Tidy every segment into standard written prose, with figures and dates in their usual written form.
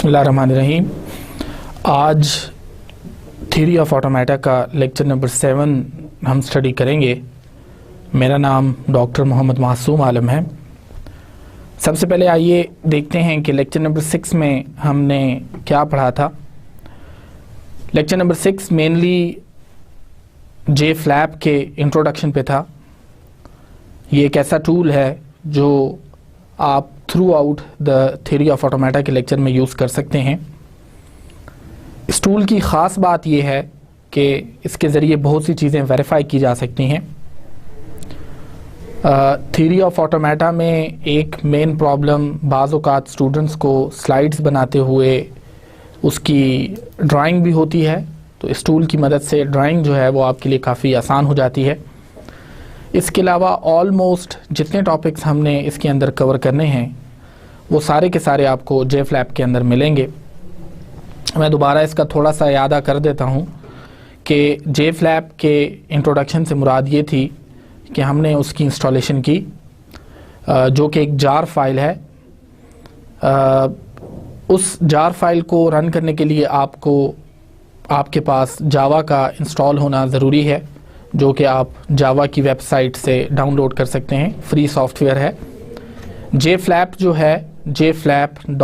बिस्मिल्लाहिर्रहमानिर्रहीम। आज theory of automata का लेक्चर नंबर 7 हम स्टडी करेंगे। मेरा नाम डॉक्टर मोहम्मद मासूम आलम है। सबसे पहले आइए देखते हैं कि लेक्चर नंबर 6 में हमने क्या पढ़ा था। लेक्चर नंबर 6 मेनली जे फ्लैप के इंट्रोडक्शन पे था। ये एक ऐसा टूल है जो आप through out the theory of automata के लेक्चर में यूज़ कर सकते हैं। इस टूल की ख़ास बात यह है कि इसके ज़रिए बहुत सी चीज़ें वेरीफाई की जा सकती हैं। थ्योरी ऑफ ऑटोमेटा में एक मेन प्रॉब्लम बाज़ औक़ात स्टूडेंट्स को स्लाइड्स बनाते हुए उसकी ड्राइंग भी होती है, तो इस टूल की मदद से ड्राइंग जो है वो आपके लिए काफ़ी आसान हो जाती है। इसके अलावा ऑलमोस्ट जितने टॉपिक्स हमने इसके अंदर कवर करने हैं वो सारे के सारे आपको जे फ्लैप के अंदर मिलेंगे। मैं दोबारा इसका थोड़ा सा यादा कर देता हूँ कि जे फ्लैप के इंट्रोडक्शन से मुराद ये थी कि हमने उसकी इंस्टॉलेशन की, जो कि एक जार फाइल है। उस जार फाइल को रन करने के लिए आपके पास जावा का इंस्टॉल होना ज़रूरी है, जो कि आप जावा की वेबसाइट से डाउनलोड कर सकते हैं। फ्री सॉफ्टवेयर है। जे फ्लैप जो है jflap.org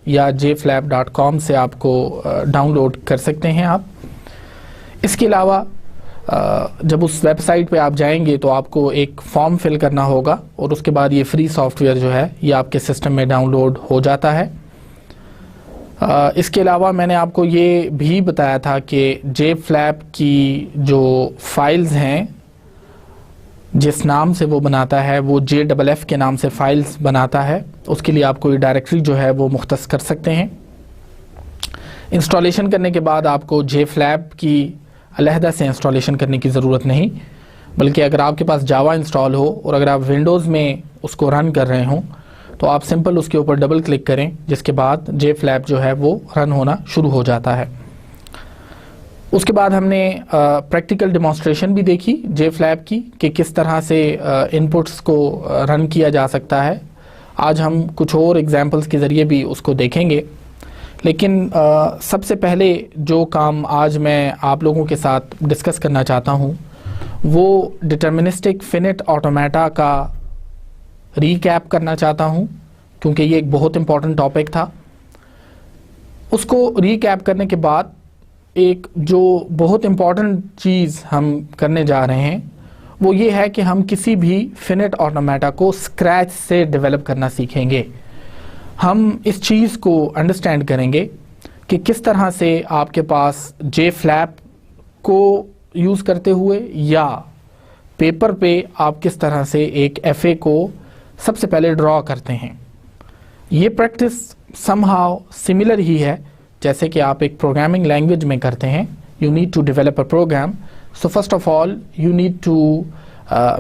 या jflap.com से आपको डाउनलोड कर सकते हैं आप। इसके अलावा जब उस वेबसाइट पे आप जाएंगे तो आपको एक फॉर्म फिल करना होगा और उसके बाद ये फ्री सॉफ्टवेयर जो है ये आपके सिस्टम में डाउनलोड हो जाता है। इसके अलावा मैंने आपको ये भी बताया था कि जे फ्लैप की जो फाइल्स हैं, जिस नाम से वो बनाता है वो JFF के नाम से फाइल्स बनाता है। उसके लिए आप कोई डायरेक्टरी जो है वो मुख्तस कर सकते हैं। इंस्टॉलेशन करने के बाद आपको जे फ्लैप की अलहदा से इंस्टॉलेशन करने की ज़रूरत नहीं, बल्कि अगर आपके पास जावा इंस्टॉल हो और अगर आप विंडोज़ में उसको रन कर रहे हों तो आप सिंपल उसके ऊपर डबल क्लिक करें, जिसके बाद जे फ्लैप जो है वो रन होना शुरू हो जाता है। उसके बाद हमने प्रैक्टिकल डेमोंस्ट्रेशन भी देखी जे फ्लैप की कि किस तरह से इनपुट्स को रन किया जा सकता है। आज हम कुछ और एग्जांपल्स के ज़रिए भी उसको देखेंगे, लेकिन सबसे पहले जो काम आज मैं आप लोगों के साथ डिस्कस करना चाहता हूँ वो डिटर्मिनिस्टिक फिनिट ऑटोमेटा का रीकैप करना चाहता हूँ, क्योंकि ये एक बहुत इम्पॉर्टेंट टॉपिक था। उसको रीकैप करने के बाद एक जो बहुत इम्पॉर्टेंट चीज़ हम करने जा रहे हैं वो ये है कि हम किसी भी फिनिट ऑटोमेटा को स्क्रैच से डेवलप करना सीखेंगे। हम इस चीज़ को अंडरस्टैंड करेंगे कि किस तरह से आपके पास जे फ्लैप को यूज़ करते हुए या पेपर पे आप किस तरह से एक FA को सबसे पहले ड्रॉ करते हैं। ये प्रैक्टिस समहाउ सिमिलर ही है जैसे कि आप एक प्रोग्रामिंग लैंग्वेज में करते हैं। You need to develop a program, so first of all you need to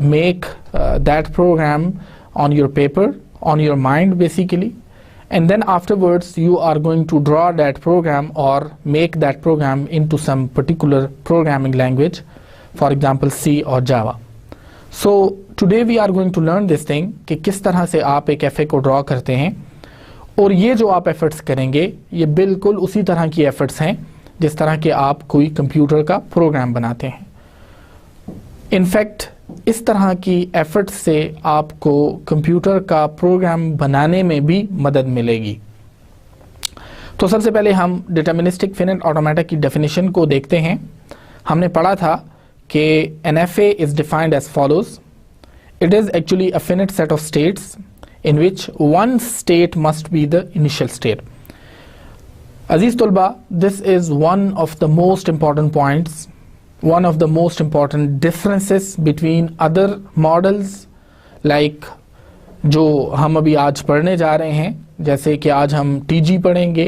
make that program on your paper, on your mind basically, and then afterwards you are going to draw that program or make that program into some particular programming language, for example C or Java. So today we are going to learn this thing कि किस तरह से आप एक FA को draw करते हैं, और ये जो आप एफर्ट्स करेंगे ये बिल्कुल उसी तरह की एफर्ट्स हैं जिस तरह के आप कोई कंप्यूटर का प्रोग्राम बनाते हैं। इनफैक्ट इस तरह की एफर्ट्स से आपको कंप्यूटर का प्रोग्राम बनाने में भी मदद मिलेगी। तो सबसे पहले हम डिटर्मिनिस्टिक फिनिट ऑटोमेटा की डेफिनेशन को देखते हैं। हमने पढ़ा था कि an FA is defined as follows. It is actually a finite set of states in which one state must be the initial state. Aziz Tulba, this is one of the most important points, one of the most important differences between other models, like जो हम अभी आज पढ़ने जा रहे हैं, जैसे कि आज हम TG पढ़ेंगे,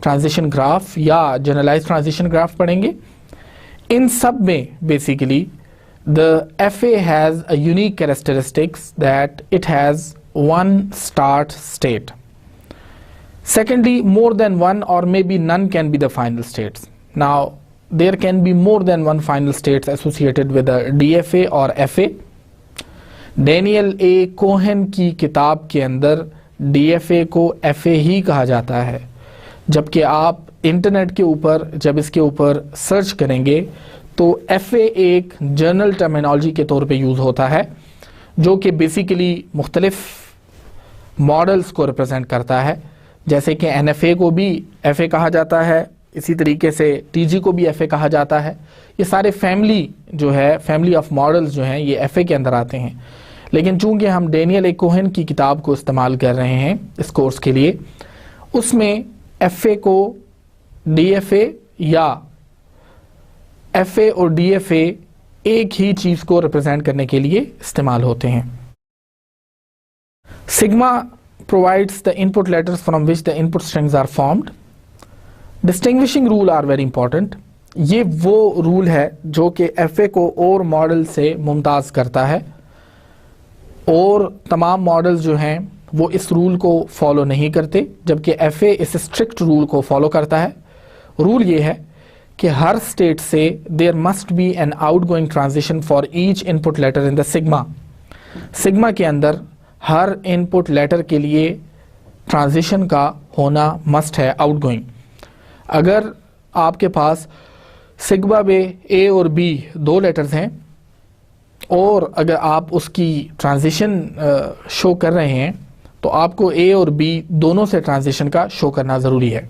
ट्रांजिशन ग्राफ या जनरलाइज ट्रांजिशन ग्राफ पढ़ेंगे। इन सब में basically the FA has a unique characteristics that it has one start state. Secondly, more than one or maybe none can be the final states. Now there can be more than one final states associated with a DFA or FA. Daniel A. Cohen की किताब के अंदर DFA को FA ही कहा जाता है, जबकि आप इंटरनेट के ऊपर जब इसके ऊपर सर्च करेंगे तो FA एक जर्नल टर्मिनोलॉजी के तौर पे यूज़ होता है, जो कि बेसिकली मुख्तलिफ मॉडल्स को रिप्रेजेंट करता है। जैसे कि NFA को भी FA कहा जाता है, इसी तरीके से TG को भी FA कहा जाता है। ये सारे फैमिली जो है, फैमिली ऑफ मॉडल्स जो हैं, ये FA के अंदर आते हैं। लेकिन चूंकि हम डेनियल ए कोहेन की किताब को इस्तेमाल कर रहे हैं इस कोर्स के लिए, उसमें FA को DFA या FA और DFA एक ही चीज़ को रिप्रेजेंट करने के लिए इस्तेमाल होते हैं। Sigma provides the input letters from which the input strings are formed. Distinguishing rule are very important. ये वो रूल है जो कि FA को और मॉडल से मुमताज़ करता है, और तमाम मॉडल्स जो हैं वो इस रूल को फॉलो नहीं करते, जबकि FA इस स्ट्रिक्ट रूल को फॉलो करता है। रूल ये है कि हर स्टेट से there must be an outgoing transition for each input letter in the sigma. Sigma के अंदर हर इनपुट लेटर के लिए ट्रांजिशन का होना मस्ट है, आउटगोइंग। अगर आपके पास सिग्मा में A और B दो लेटर्स हैं और अगर आप उसकी ट्रांजिशन शो कर रहे हैं तो आपको A और B दोनों से ट्रांजिशन का शो करना ज़रूरी है।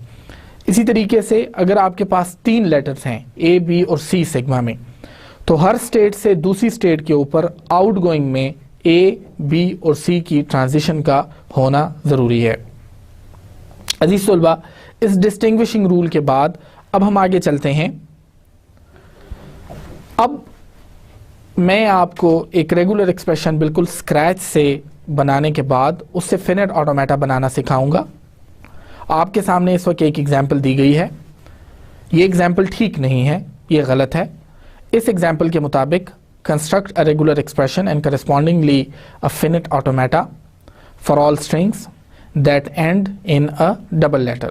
इसी तरीके से अगर आपके पास तीन लेटर्स हैं A, B और C सिग्मा में, तो हर स्टेट से दूसरी स्टेट के ऊपर आउटगोइंग में A, B और C की ट्रांजिशन का होना ज़रूरी है। अजीज़ तलबा, इस डिस्टिंग्विशिंग रूल के बाद अब हम आगे चलते हैं। अब मैं आपको एक रेगुलर एक्सप्रेशन बिल्कुल स्क्रैच से बनाने के बाद उससे फिनिट ऑटोमेटा बनाना सिखाऊंगा। आपके सामने इस वक्त एक एग्जाम्पल दी गई है। ये एग्जाम्पल ठीक नहीं है, ये गलत है। इस एग्जाम्पल के मुताबिक construct a regular expression and correspondingly a finite automata for all strings that end in a double letter,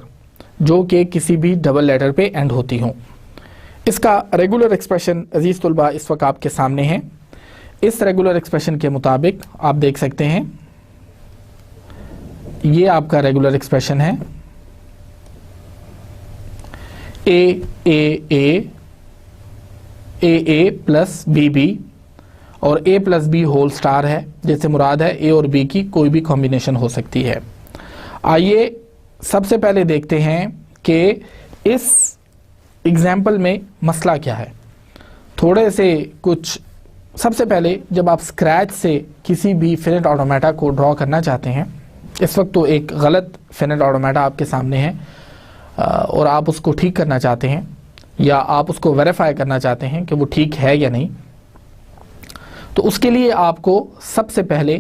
जो कि किसी भी डबल लेटर पे एंड होती हों। इसका रेगुलर एक्सप्रेशन अजीज़ तलबा इस वक्त आपके सामने है। इस रेगुलर एक्सप्रेशन के मुताबिक आप देख सकते हैं, ये आपका रेगुलर एक्सप्रेशन है। ए प्लस बी और A plus B whole star है, जैसे मुराद है A और B की कोई भी कॉम्बिनेशन हो सकती है। आइए सबसे पहले देखते हैं कि इस एग्जाम्पल में मसला क्या है। थोड़े से कुछ सबसे पहले जब आप स्क्रैच से किसी भी फिनिट ऑटोमेटा को ड्रॉ करना चाहते हैं, इस वक्त तो एक गलत फिनिट ऑटोमेटा आपके सामने है और आप उसको ठीक करना चाहते हैं या आप उसको वेरीफाई करना चाहते हैं कि वो ठीक है या नहीं, तो उसके लिए आपको सबसे पहले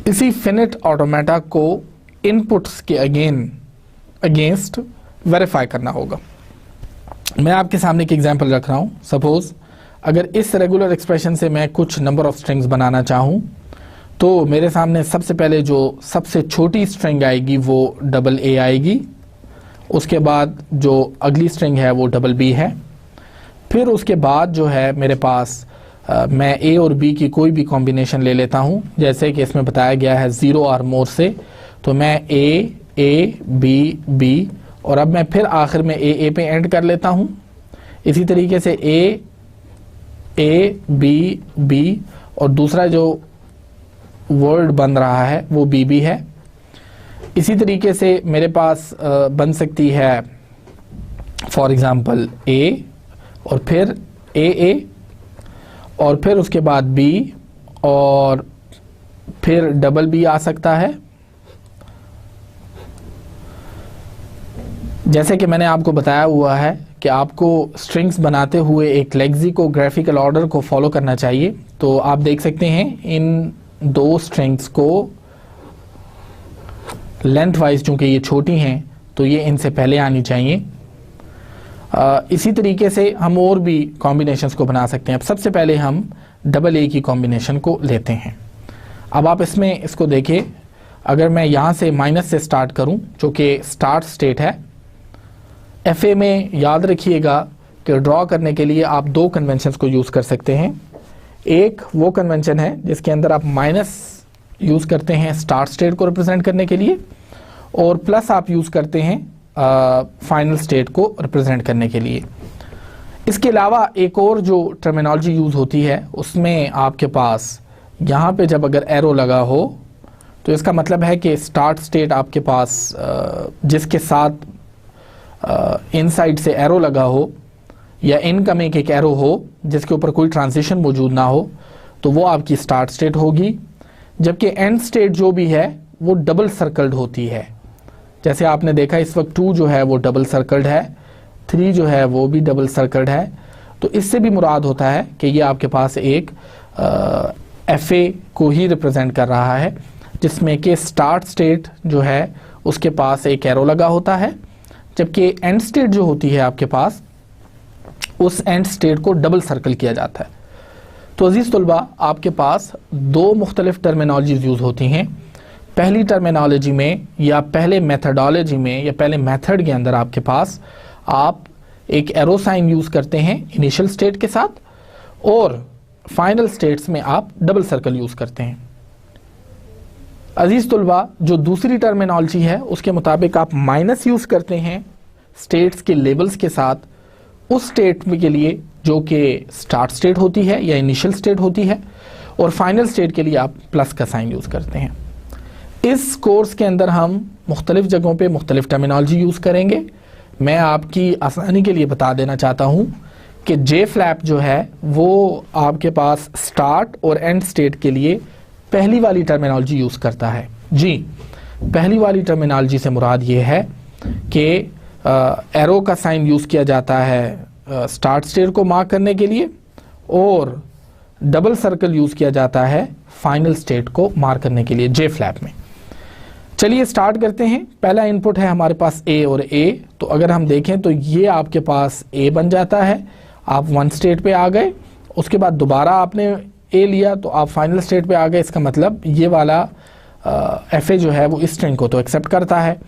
इसी फिनिट ऑटोमेटा को इनपुट्स के अगेंस्ट वेरीफाई करना होगा। मैं आपके सामने एक एग्जांपल रख रहा हूं। सपोज अगर इस रेगुलर एक्सप्रेशन से मैं कुछ नंबर ऑफ स्ट्रिंग्स बनाना चाहूं, तो मेरे सामने सबसे पहले जो सबसे छोटी स्ट्रिंग आएगी वो डबल A आएगी, उसके बाद जो अगली स्ट्रिंग है वो डबल B है, फिर उसके बाद जो है मेरे पास मैं A और B की कोई भी कॉम्बिनेशन ले लेता हूं, जैसे कि इसमें बताया गया है 0 और मोर से, तो मैं A B B और अब मैं फिर आखिर में A पे एंड कर लेता हूं। इसी तरीके से A B B और दूसरा जो वर्ड बन रहा है वो BB है। इसी तरीके से मेरे पास बन सकती है फॉर एग्जांपल A और फिर AA और फिर उसके बाद B और फिर डबल B आ सकता है। जैसे कि मैंने आपको बताया हुआ है कि आपको स्ट्रिंग्स बनाते हुए एक लेक्सिकोग्राफिकल ऑर्डर को फॉलो करना चाहिए। तो आप देख सकते हैं इन दो स्ट्रिंग्स को लेंथ वाइज चूंकि ये छोटी हैं तो ये इनसे पहले आनी चाहिए। इसी तरीके से हम और भी कॉम्बिनेशंस को बना सकते हैं। अब सबसे पहले हम डबल A की कॉम्बिनेशन को लेते हैं। अब आप इसमें इसको देखिए, अगर मैं यहाँ से माइनस से स्टार्ट करूँ जो कि स्टार्ट स्टेट है, FA में याद रखिएगा कि ड्रॉ करने के लिए आप दो कन्वेंशंस को यूज़ कर सकते हैं। एक वो कन्वेंशन है जिसके अंदर आप माइनस यूज़ करते हैं स्टार्ट स्टेट को रिप्रेजेंट करने के लिए, और प्लस आप यूज़ करते हैं फाइनल स्टेट को रिप्रेजेंट करने के लिए। इसके अलावा एक और जो टर्मिनोलॉजी यूज़ होती है उसमें आपके पास यहाँ पे जब अगर एरो लगा हो तो इसका मतलब है कि स्टार्ट स्टेट आपके पास जिसके साथ इनसाइड से एरो लगा हो या इनकमिंग एक एरो हो जिसके ऊपर कोई ट्रांजिशन मौजूद ना हो तो वो आपकी स्टार्ट स्टेट होगी। जबकि एंड स्टेट जो भी है वो डबल सर्कल्ड होती है। जैसे आपने देखा इस वक्त 2 जो है वो डबल सर्कल्ड है, 3 जो है वो भी डबल सर्कल्ड है। तो इससे भी मुराद होता है कि ये आपके पास एक FA को ही रिप्रेजेंट कर रहा है, जिसमें कि स्टार्ट स्टेट जो है उसके पास एक एरो लगा होता है, जबकि एंड स्टेट जो होती है आपके पास उस एंड स्टेट को डबल सर्कल किया जाता है। तो अजीज़ तुलबा, आपके पास 2 मुख्तलिफ टर्मिनोलॉजीज़ यूज़ होती हैं। पहली टर्मिनोलॉजी में या पहले मेथडोलॉजी में या पहले मेथड के अंदर आपके पास आप एक एरो साइन यूज़ करते हैं इनिशियल स्टेट के साथ, और फाइनल स्टेट्स में आप डबल सर्कल यूज़ करते हैं। अजीज़ तुलबा, जो दूसरी टर्मिनोलॉजी है उसके मुताबिक आप माइनस यूज़ करते हैं स्टेट्स के लेबल्स के साथ उस स्टेट के लिए जो कि स्टार्ट स्टेट होती है या इनिशियल स्टेट होती है, और फाइनल स्टेट के लिए आप प्लस का साइन यूज़ करते हैं। इस कोर्स के अंदर हम मुख्तलिफ जगहों पे मुख्तलिफ टर्मिनोलॉजी यूज़ करेंगे। मैं आपकी आसानी के लिए बता देना चाहता हूँ कि जे फ्लैप जो है वो आपके पास स्टार्ट और एंड स्टेट के लिए पहली वाली टर्मिनोलॉजी यूज़ करता है। जी, पहली वाली टर्मिनोलॉजी से मुराद ये है कि एरो का साइन यूज़ किया जाता है स्टार्ट स्टेट को मार्क करने के लिए, और डबल सर्कल यूज़ किया जाता है फाइनल स्टेट को मार्क करने के लिए जे फ्लैप में। चलिए स्टार्ट करते हैं। पहला इनपुट है हमारे पास ए और ए, तो अगर हम देखें तो ये आपके पास ए बन जाता है, आप 1 स्टेट पे आ गए। उसके बाद दोबारा आपने ए लिया तो आप फाइनल स्टेट पे आ गए। इसका मतलब ये वाला FA जो है वो इस स्ट्रिंग को तो एक्सेप्ट करता है।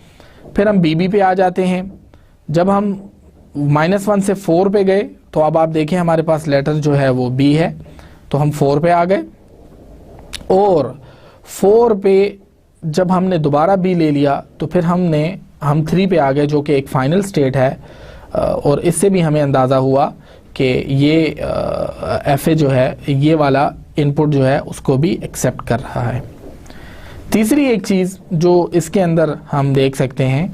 फिर हम BB पे आ जाते हैं। जब हम -1 से 4 पे गए तो अब आप देखें हमारे पास लेटर जो है वो B है, तो हम 4 पे आ गए, और 4 पे जब हमने दोबारा B ले लिया तो फिर हम 3 पे आ गए जो कि एक फाइनल स्टेट है, और इससे भी हमें अंदाज़ा हुआ कि ये FA जो है ये वाला इनपुट जो है उसको भी एक्सेप्ट कर रहा है। तीसरी एक चीज़ जो इसके अंदर हम देख सकते हैं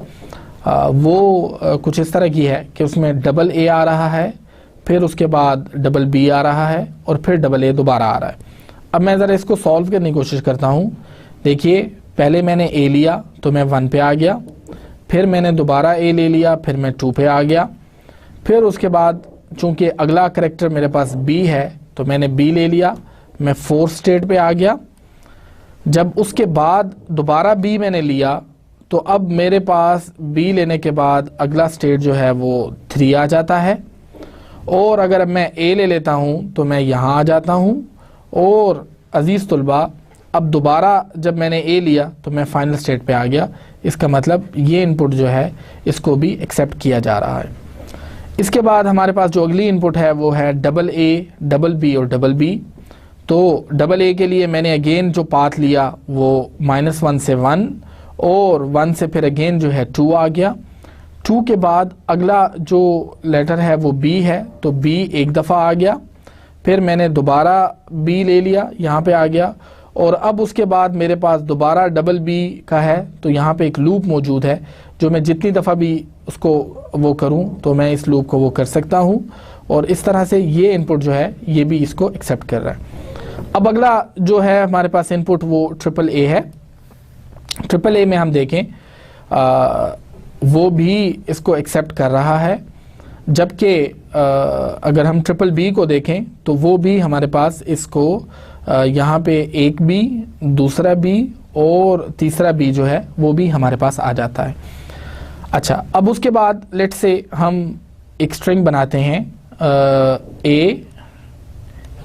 वो कुछ इस तरह की है कि उसमें डबल A आ रहा है, फिर उसके बाद डबल B आ रहा है, और फिर डबल A दोबारा आ रहा है। अब मैं ज़रा इसको सॉल्व करने की कोशिश करता हूँ। देखिए, पहले मैंने A लिया तो मैं 1 पे आ गया, फिर मैंने दोबारा A ले लिया, फिर मैं 2 पे आ गया, फिर उसके बाद चूँकि अगला करैक्टर मेरे पास B है तो मैंने B ले लिया, मैं 4 स्टेट पे आ गया। जब उसके बाद दोबारा B मैंने लिया तो अब मेरे पास B लेने के बाद अगला स्टेट जो है वो 3 आ जाता है, और अगर मैं A ले लेता हूँ तो मैं यहाँ आ जाता हूँ। और अजीज़ तुलबा, अब दोबारा जब मैंने A लिया तो मैं फाइनल स्टेट पे आ गया। इसका मतलब ये इनपुट जो है इसको भी एक्सेप्ट किया जा रहा है। इसके बाद हमारे पास जो अगली इनपुट है वो है डबल A, डबल B और डबल B। तो डबल A के लिए मैंने अगेन जो पाथ लिया वो -1 से 1, और 1 से फिर अगेन जो है 2 आ गया। 2 के बाद अगला जो लेटर है वो B है, तो B एक दफ़ा आ गया, फिर मैंने दोबारा B ले लिया, यहाँ पे आ गया, और अब उसके बाद मेरे पास दोबारा डबल B का है, तो यहाँ पे एक लूप मौजूद है जो मैं जितनी दफ़ा भी उसको वो करूँ तो मैं इस लूप को वो कर सकता हूँ, और इस तरह से ये इनपुट जो है ये भी इसको एक्सेप्ट कर रहा है। अब अगला जो है हमारे पास इनपुट वो ट्रिपल A है। ट्रिपल A में हम देखें वो भी इसको एक्सेप्ट कर रहा है, जबकि अगर हम ट्रिपल B को देखें तो वो भी हमारे पास इसको यहाँ पे एक B, दूसरा B और तीसरा B जो है वो भी हमारे पास आ जाता है। अच्छा, अब उसके बाद लेट्स से हम एक स्ट्रिंग बनाते हैं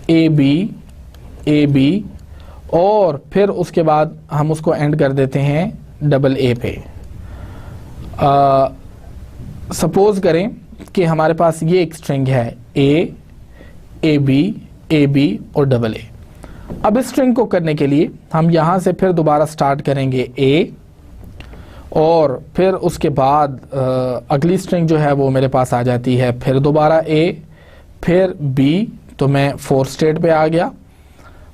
A B, और फिर उसके बाद हम उसको एंड कर देते हैं डबल A पे। सपोज करें कि हमारे पास ये एक स्ट्रिंग है A B और डबल A। अब इस स्ट्रिंग को करने के लिए हम यहाँ से फिर दोबारा स्टार्ट करेंगे A, और फिर उसके बाद अगली स्ट्रिंग जो है वो मेरे पास आ जाती है फिर दोबारा A, फिर B, तो मैं 4 स्टेट पे आ गया,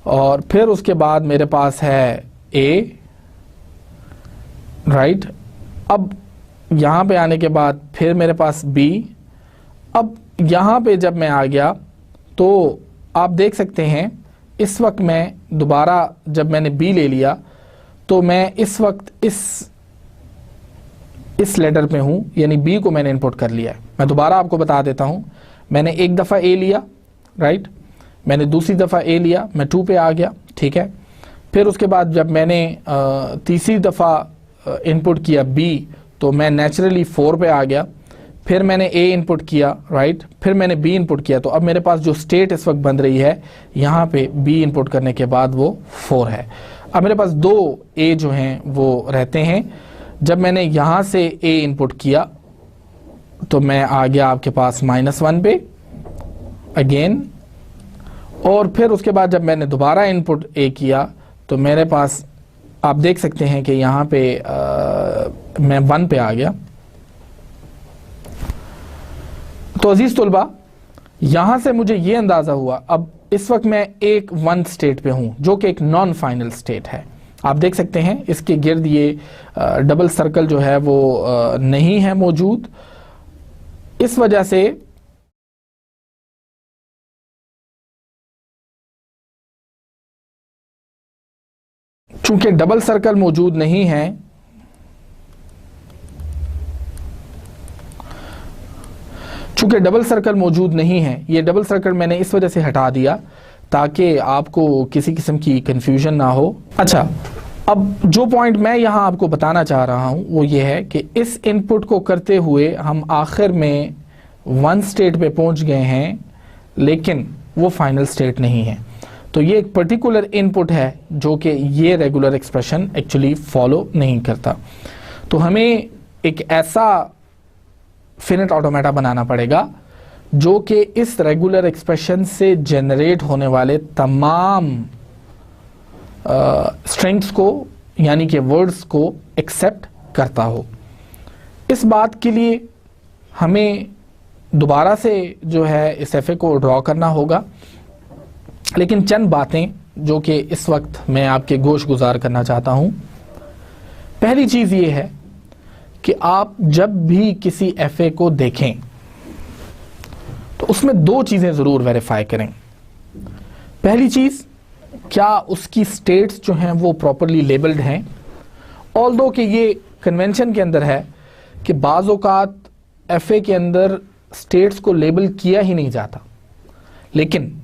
और फिर उसके बाद मेरे पास है A, राइट। अब यहाँ पे आने के बाद फिर मेरे पास B। अब यहाँ पे जब मैं आ गया तो आप देख सकते हैं इस वक्त मैं दोबारा जब मैंने B ले लिया तो मैं इस वक्त इस लेटर पे हूँ, यानी B को मैंने इनपुट कर लिया है। मैं दोबारा आपको बता देता हूँ, मैंने एक दफ़ा A लिया, राइट, मैंने दूसरी दफ़ा A लिया, मैं 2 पे आ गया, ठीक है। फिर उसके बाद जब मैंने तीसरी दफ़ा इनपुट किया B, तो मैं नेचुरली 4 पे आ गया। फिर मैंने A इनपुट किया, राइट, फिर मैंने B इनपुट किया, तो अब मेरे पास जो स्टेट इस वक्त बन रही है यहाँ पे B इनपुट करने के बाद वो 4 है। अब मेरे पास 2 A जो हैं वो रहते हैं। जब मैंने यहाँ से A इनपुट किया तो मैं आ गया आपके पास -1 पे अगेन, और फिर उसके बाद जब मैंने दोबारा इनपुट A किया तो मेरे पास आप देख सकते हैं कि यहाँ पे मैं 1 पे आ गया। तो अजीज तुलबा, यहाँ से मुझे ये अंदाज़ा हुआ, अब इस वक्त मैं एक 1 स्टेट पे हूँ जो कि एक नॉन फाइनल स्टेट है। आप देख सकते हैं इसके गिर्द ये डबल सर्कल जो है वो नहीं है मौजूद। इस वजह से चूंकि डबल सर्कल मौजूद नहीं है, चूंकि डबल सर्कल मौजूद नहीं है, ये डबल सर्कल मैंने इस वजह से हटा दिया ताकि आपको किसी किस्म की कंफ्यूजन ना हो। अच्छा, अब जो पॉइंट मैं यहाँ आपको बताना चाह रहा हूँ वो ये है कि इस इनपुट को करते हुए हम आखिर में 1 स्टेट पे पहुँच गए हैं, लेकिन वो फाइनल स्टेट नहीं है। तो ये एक पर्टिकुलर इनपुट है जो कि ये रेगुलर एक्सप्रेशन एक्चुअली फॉलो नहीं करता। तो हमें एक ऐसा फिनिट ऑटोमेटा बनाना पड़ेगा जो कि इस रेगुलर एक्सप्रेशन से जनरेट होने वाले तमाम स्ट्रिंग्स को, यानी कि वर्ड्स को एक्सेप्ट करता हो। इस बात के लिए हमें दोबारा से जो है इस एफए को ड्रॉ करना होगा, लेकिन चंद बातें जो कि इस वक्त मैं आपके गोश गुजार करना चाहता हूं। पहली चीज ये है कि आप जब भी किसी एफए को देखें तो उसमें 2 चीजें जरूर वेरीफाई करें। पहली चीज, क्या उसकी स्टेट्स जो हैं वो प्रॉपरली लेबल्ड हैं। ऑल्दो कि ये कन्वेंशन के अंदर है कि बाज़ औक़ात एफए के अंदर स्टेट्स को लेबल किया ही नहीं जाता, लेकिन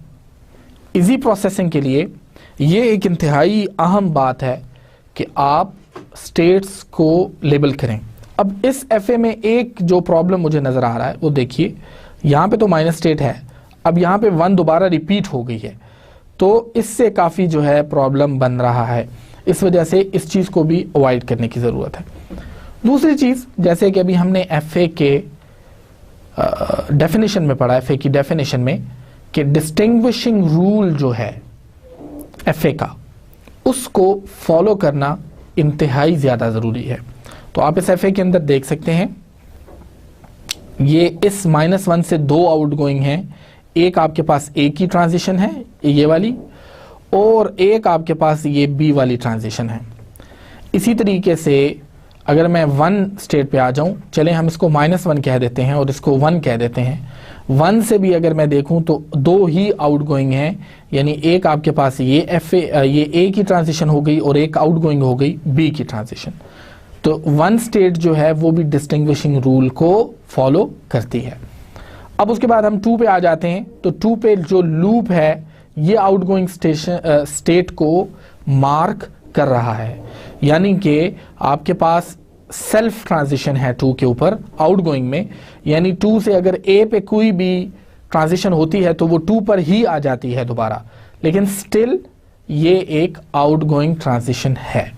इजी प्रोसेसिंग के लिए ये एक इंतहाई अहम बात है कि आप स्टेट्स को लेबल करें। अब इस एफए में एक जो प्रॉब्लम मुझे नज़र आ रहा है वो देखिए, यहाँ पे तो माइनस स्टेट है, अब यहाँ पे 1 दोबारा रिपीट हो गई है, तो इससे काफ़ी जो है प्रॉब्लम बन रहा है। इस वजह से इस चीज़ को भी अवॉइड करने की ज़रूरत है। दूसरी चीज़, जैसे कि अभी हमने एफए के डेफिनेशन में पढ़ा, एफए की डेफिनेशन में कि डिस्टिंग्विशिंग रूल जो है एफए का, उसको फॉलो करना इंतहाई ज़्यादा ज़रूरी है। तो आप इस एफए के अंदर देख सकते हैं, ये इस -1 से 2 आउटगोइंग हैं। एक आपके पास ए की ट्रांजिशन है ये वाली, और एक आपके पास ये बी वाली ट्रांजिशन है। इसी तरीके से अगर मैं 1 स्टेट पे आ जाऊं, चलें हम इसको -1 कह देते हैं और इसको 1 कह देते हैं। 1 से भी अगर मैं देखूं तो 2 ही आउटगोइंग हैं, यानी एक आपके पास ये ए की ट्रांजिशन हो गई और एक आउटगोइंग हो गई बी की ट्रांजिशन। तो 1 स्टेट जो है वो भी डिस्टिंग्विशिंग रूल को फॉलो करती है। अब उसके बाद हम 2 पे आ जाते हैं, तो 2 पे जो लूप है ये आउटगोइंग स्टेट को मार्क कर रहा है, यानी कि आपके पास सेल्फ ट्रांजिशन है 2 के ऊपर आउटगोइंग में, यानी 2 से अगर ए पे कोई भी ट्रांजिशन होती है तो वो 2 पर ही आ जाती है दोबारा, लेकिन स्टिल ये एक आउटगोइंग ट्रांजिशन है।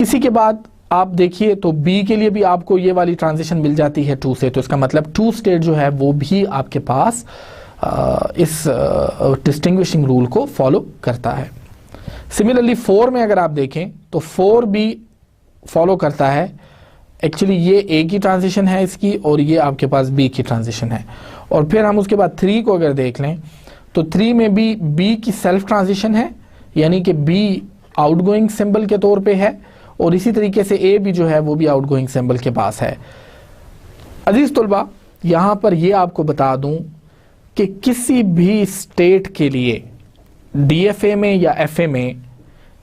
इसी के बाद आप देखिए तो बी के लिए भी आपको ये वाली ट्रांजिशन मिल जाती है 2 से, तो इसका मतलब 2 स्टेट जो है वो भी आपके पास इस डिस्टिंग्विशिंग रूल को फॉलो करता है। सिमिलरली 4 में अगर आप देखें तो 4 भी फॉलो करता है, एक्चुअली ये ए की ट्रांजिशन है इसकी और ये आपके पास बी की ट्रांजिशन है। और फिर हम उसके बाद 3 को अगर देख लें तो 3 में भी बी की सेल्फ ट्रांजिशन है, यानी कि बी आउटगोइंग सिंबल के तौर पे है, और इसी तरीके से ए भी जो है वो भी आउटगोइंग सिंबल के पास है। अजीज तुलबा, यहाँ पर ये आपको बता दूं कि किसी भी स्टेट के लिए डीएफए में या एफए में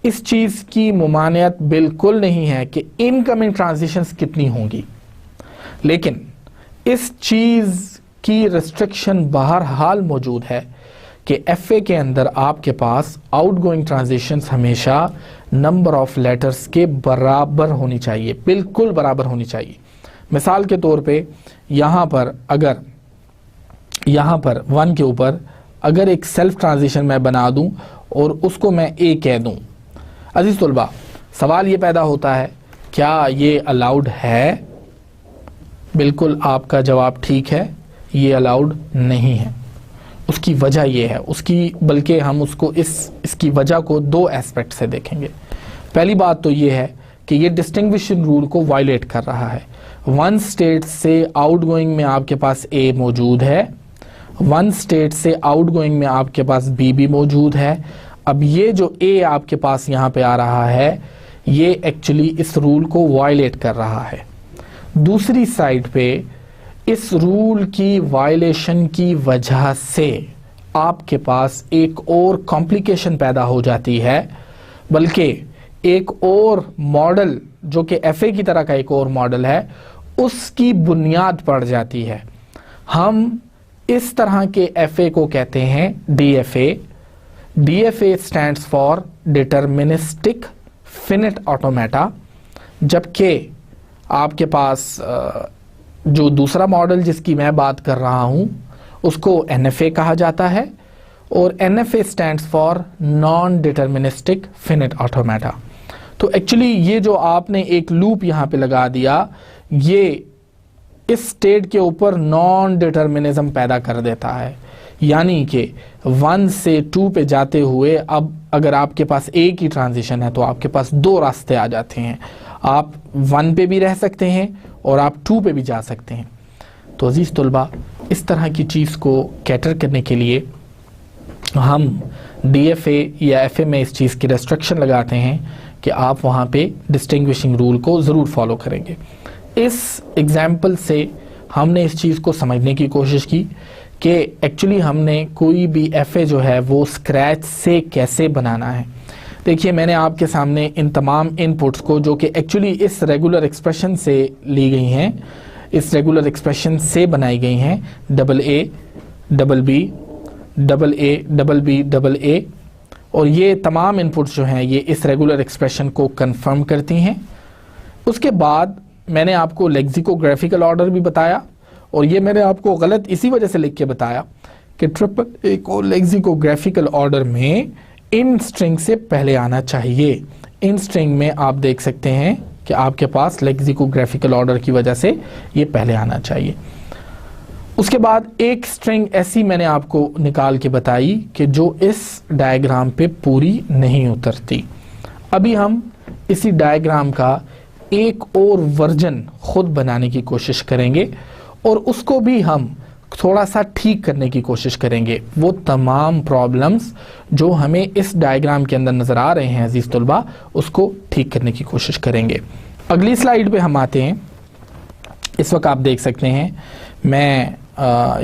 इस चीज़ की मुमानियत बिल्कुल नहीं है कि इनकमिंग ट्रांजिशंस कितनी होंगी, लेकिन इस चीज़ की रिस्ट्रिक्शन बहरहाल मौजूद है कि एफए के अंदर आपके पास आउटगोइंग ट्रांजिशंस हमेशा नंबर ऑफ लेटर्स के बराबर होनी चाहिए, बिल्कुल बराबर होनी चाहिए। मिसाल के तौर पे यहाँ पर अगर यहाँ पर 1 के ऊपर अगर एक सेल्फ ट्रांजिशन मैं बना दूं और उसको मैं ए कह दूं, अजीज तुलबा सवाल ये पैदा होता है क्या ये अलाउड है? बिल्कुल आपका जवाब ठीक है, ये अलाउड नहीं है। उसकी वजह ये है, बल्कि हम उसको इसकी वजह को 2 एस्पेक्ट से देखेंगे। पहली बात तो ये है कि ये डिस्टिंग्विशिंग रूल को वायलेट कर रहा है। 1 स्टेट से आउटगोइंग में आपके पास ए मौजूद है, 1 स्टेट से आउटगोइंग में आपके पास बी भी मौजूद है। अब ये जो ए आपके पास यहाँ पे आ रहा है ये एक्चुअली इस रूल को वायलेट कर रहा है। दूसरी साइड पे इस रूल की वायलेशन की वजह से आपके पास एक और कॉम्प्लिकेशन पैदा हो जाती है, बल्कि एक और मॉडल जो कि एफए की तरह का एक और मॉडल है उसकी बुनियाद पड़ जाती है। हम इस तरह के एफए को कहते हैं DFA. DFA stands for deterministic finite automata, जबकि आपके पास जो दूसरा मॉडल जिसकी मैं बात कर रहा हूं उसको एनएफए कहा जाता है, और NFA stands for non deterministic finite automata. तो एक्चुअली ये जो आपने एक लूप यहाँ पे लगा दिया ये इस स्टेट के ऊपर नॉन डिटर्मिनिज्म पैदा कर देता है, यानी कि 1 से 2 पे जाते हुए अब अगर आपके पास ए की ट्रांजिशन है तो आपके पास 2 रास्ते आ जाते हैं। आप 1 पे भी रह सकते हैं और आप 2 पे भी जा सकते हैं। तो अजीज तुलबा, इस तरह की चीज़ को कैटर करने के लिए हम डीएफए या एफए में इस चीज़ की रेस्ट्रिक्शन लगाते हैं कि आप वहाँ पे डिस्टिंग्विशिंग रूल को ज़रूर फॉलो करेंगे। इस एग्जाम्पल से हमने इस चीज़ को समझने की कोशिश की कि एक्चुअली हमने कोई भी एफए जो है वो स्क्रैच से कैसे बनाना है। देखिए, मैंने आपके सामने इन तमाम इनपुट्स को जो कि एक्चुअली इस रेगुलर एक्सप्रेशन से ली गई हैं, इस रेगुलर एक्सप्रेशन से बनाई गई हैं, double A, double B, double A, double B, double A, और ये तमाम इनपुट्स जो हैं ये इस रेगुलर एक्सप्रेशन को कंफर्म करती हैं। उसके बाद मैंने आपको लेक्सिकोग्राफिकल ऑर्डर भी बताया, और ये मैंने आपको गलत इसी वजह से लिख के बताया कि ट्रिपल ए को लेक्सिकोग्राफिकल ऑर्डर में इन स्ट्रिंग से पहले आना चाहिए। इन स्ट्रिंग में आप देख सकते हैं कि आपके पास लेक्सिकोग्राफिकल ऑर्डर की वजह से ये पहले आना चाहिए। उसके बाद एक स्ट्रिंग ऐसी मैंने आपको निकाल के बताई कि जो इस डायग्राम पे पूरी नहीं उतरती। अभी हम इसी डायग्राम का एक और वर्जन खुद बनाने की कोशिश करेंगे और उसको भी हम थोड़ा सा ठीक करने की कोशिश करेंगे। वो तमाम प्रॉब्लम्स जो हमें इस डायग्राम के अंदर नज़र आ रहे हैं अजीज़ तुलबा, उसको ठीक करने की कोशिश करेंगे। अगली स्लाइड पे हम आते हैं। इस वक्त आप देख सकते हैं मैं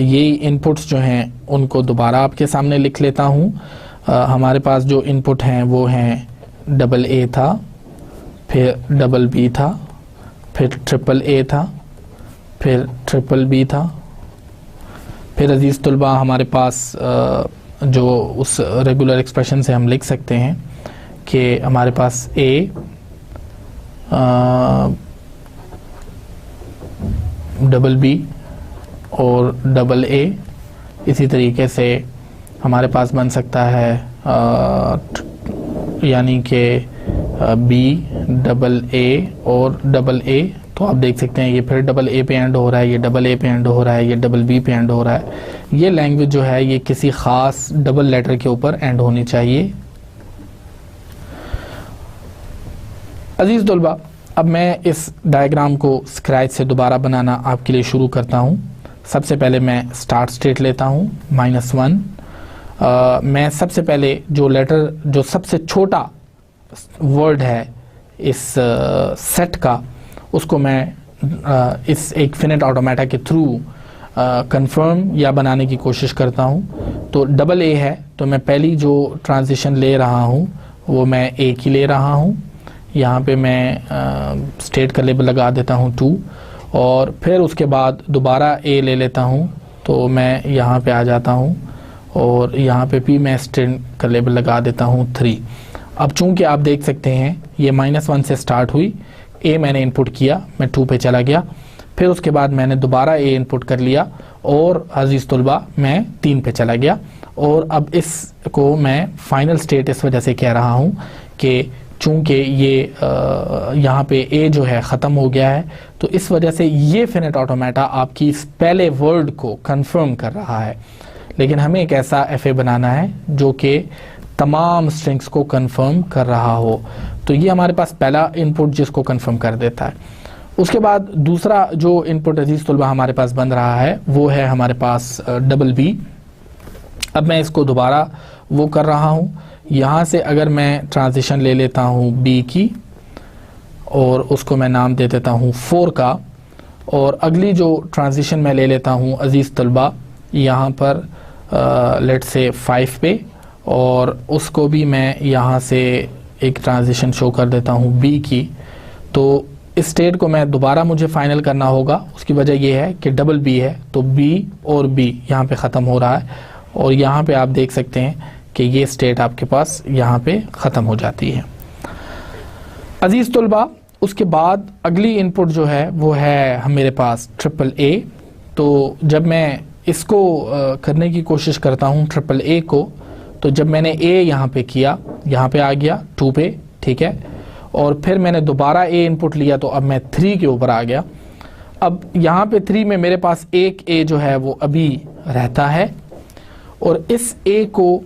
ये इनपुट्स जो हैं उनको दोबारा आपके सामने लिख लेता हूँ। हमारे पास जो इनपुट हैं वो हैं डबल ए था, फिर डबल बी था, फिर ट्रिपल ए था, फिर ट्रिपल बी था, फिर अजीज़ तुलबा हमारे पास जो उस रेगुलर एक्सप्रेशन से हम लिख सकते हैं कि हमारे पास ए, डबल बी और डबल ए, इसी तरीके से हमारे पास बन सकता है यानी कि बी, डबल ए और डबल ए। तो आप देख सकते हैं ये फिर डबल ए पे एंड हो रहा है, ये डबल ए पे एंड हो रहा है, ये डबल बी पे एंड हो रहा है। ये लैंग्वेज जो है ये किसी ख़ास डबल लेटर के ऊपर एंड होनी चाहिए। अजीज़ तलबा, अब मैं इस डायग्राम को स्क्रैच से दोबारा बनाना आपके लिए शुरू करता हूँ। सबसे पहले मैं स्टार्ट स्टेट लेता हूँ -1। मैं सबसे पहले जो सबसे छोटा वर्ड है इस सेट का, उसको मैं इस एक फिनिट ऑटोमेटा के थ्रू कंफर्म या बनाने की कोशिश करता हूँ। तो AA है, तो मैं पहली जो ट्रांजिशन ले रहा हूँ वो मैं A की ले रहा हूँ। यहाँ पे मैं स्टेट का लेबल लगा देता हूँ 2, और फिर उसके बाद दोबारा A ले लेता हूँ, तो मैं यहाँ पे आ जाता हूँ और यहाँ पे भी मैं स्टेट का लेबल लगा देता हूँ 3। अब चूंकि आप देख सकते हैं ये -1 से स्टार्ट हुई, A मैंने इनपुट किया, मैं 2 पे चला गया, फिर उसके बाद मैंने दोबारा A इनपुट कर लिया और अजीज़ तलबा मैं 3 पे चला गया। और अब इसको मैं फाइनल स्टेट इस वजह से कह रहा हूँ कि चूंकि ये यहाँ पे A जो है ख़त्म हो गया है, तो इस वजह से ये फिनिट ऑटोमेटा आपकी इस पहले वर्ड को कंफर्म कर रहा है। लेकिन हमें एक ऐसा FA बनाना है जो कि तमाम स्ट्रिंग्स को कंफर्म कर रहा हो। तो ये हमारे पास पहला इनपुट जिसको कंफर्म कर देता है। उसके बाद दूसरा जो इनपुट अजीज़ तलबा हमारे पास बन रहा है वो है हमारे पास BB। अब मैं इसको दोबारा वो कर रहा हूँ। यहाँ से अगर मैं ट्रांजिशन ले लेता हूँ B की और उसको मैं नाम दे देता हूँ 4 का, और अगली जो ट्रांजिशन मैं ले लेता हूँ अजीज़ तलबा यहाँ पर लेट्स से 5 पे, और उसको भी मैं यहाँ से एक ट्रांजिशन शो कर देता हूँ B की। तो इस स्टेट को मैं दोबारा मुझे फाइनल करना होगा। उसकी वजह यह है कि BB है, तो B और B यहाँ पे ख़त्म हो रहा है, और यहाँ पे आप देख सकते हैं कि ये स्टेट आपके पास यहाँ पे ख़त्म हो जाती है। अजीज़ तलबा, उसके बाद अगली इनपुट जो है वो है मेरे पास AA। तो जब मैं इसको करने की कोशिश करता हूँ AA को, तो जब मैंने A यहाँ पे किया, यहाँ पे आ गया 2 पे, ठीक है, और फिर मैंने दोबारा A इनपुट लिया, तो अब मैं 3 के ऊपर आ गया। अब यहाँ पे 3 में मेरे पास एक A जो है वो अभी रहता है, और इस A को